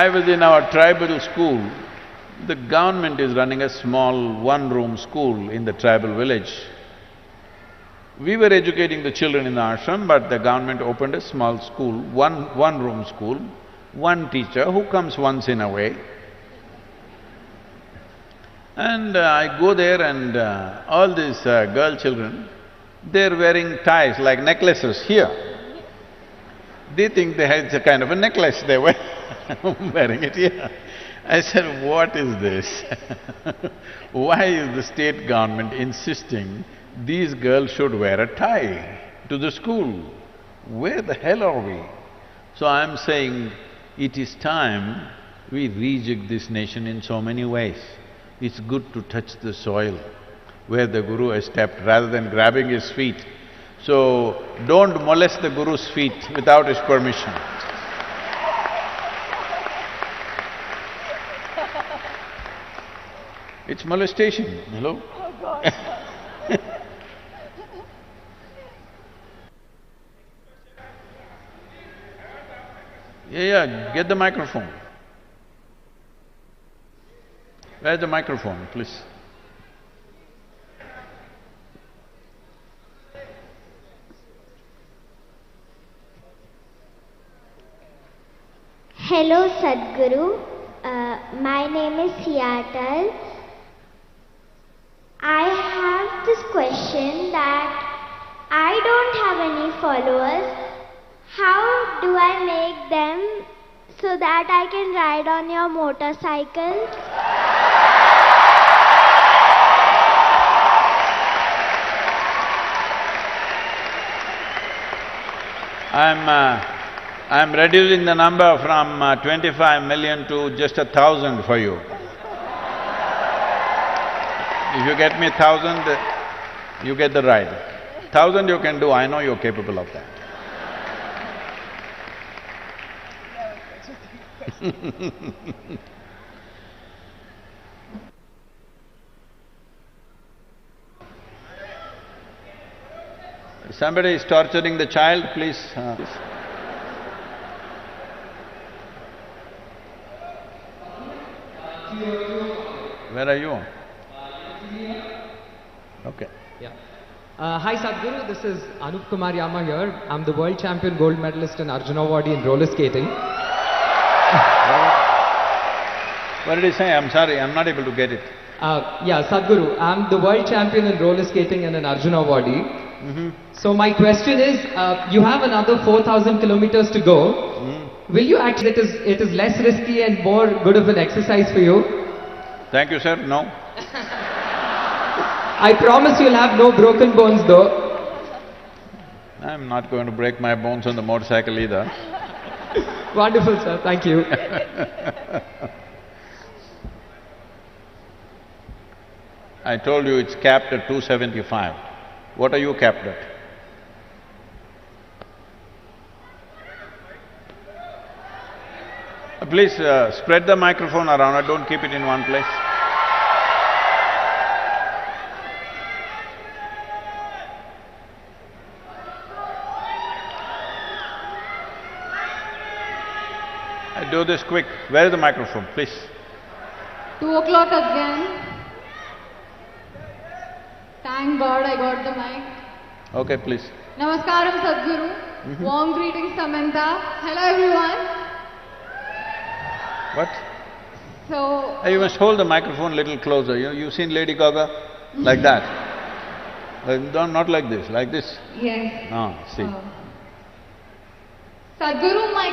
was in our tribal school. The government is running a small one-room school in the tribal village. We were educating the children in the ashram, but the government opened a small school, one-room school, one teacher who comes once in a way. And I go there and all these girl children, they're wearing ties like necklaces here. They think it's a kind of a necklace, they were wearing it here. I said, what is this? Why is the state government insisting these girls should wear a tie to the school? Where the hell are we? So I'm saying, it is time we rejig this nation in so many ways. It's good to touch the soil where the Guru has stepped rather than grabbing his feet. So, don't molest the Guru's feet without his permission. It's molestation, hello? Oh God. Yeah, get the microphone. Where's the microphone, please? Hello Sadhguru, my name is Seattle. I have this question that I don't have any followers. How do I make them so that I can ride on your motorcycle? I'm reducing the number from 25 million to just 1,000 for you. If you get me 1,000, you get the ride. 1,000 you can do, I know you're capable of that. Somebody is torturing the child, please. Where are you? Okay. Yeah. Hi Sadhguru, this is Anup Kumar Yama here. I'm the world champion gold medalist in Arjuna Award in roller skating. What did he say? I'm sorry, I'm not able to get it. Yeah, Sadhguru, I'm the world champion in roller skating and an Arjuna Awardee. So my question is, you have another 4,000 kilometers to go. Will you actually, it is less risky and more good of an exercise for you? Thank you, sir. No. I promise you'll have no broken bones though. I'm not going to break my bones on the motorcycle either. Wonderful, sir. Thank you. I told you it's capped at 275. What are you capped at? Please spread the microphone around, don't keep it in one place. Do this quick. Where is the microphone, please? 2 o'clock again. Thank God I got the mic. Okay, please. Namaskaram Sadhguru. Warm greetings Samantha. Hello everyone. What? So… You must hold the microphone a little closer. You've seen Lady Gaga? Like that. Not like this, like this. Yes. Ah, see. Sadhguru, my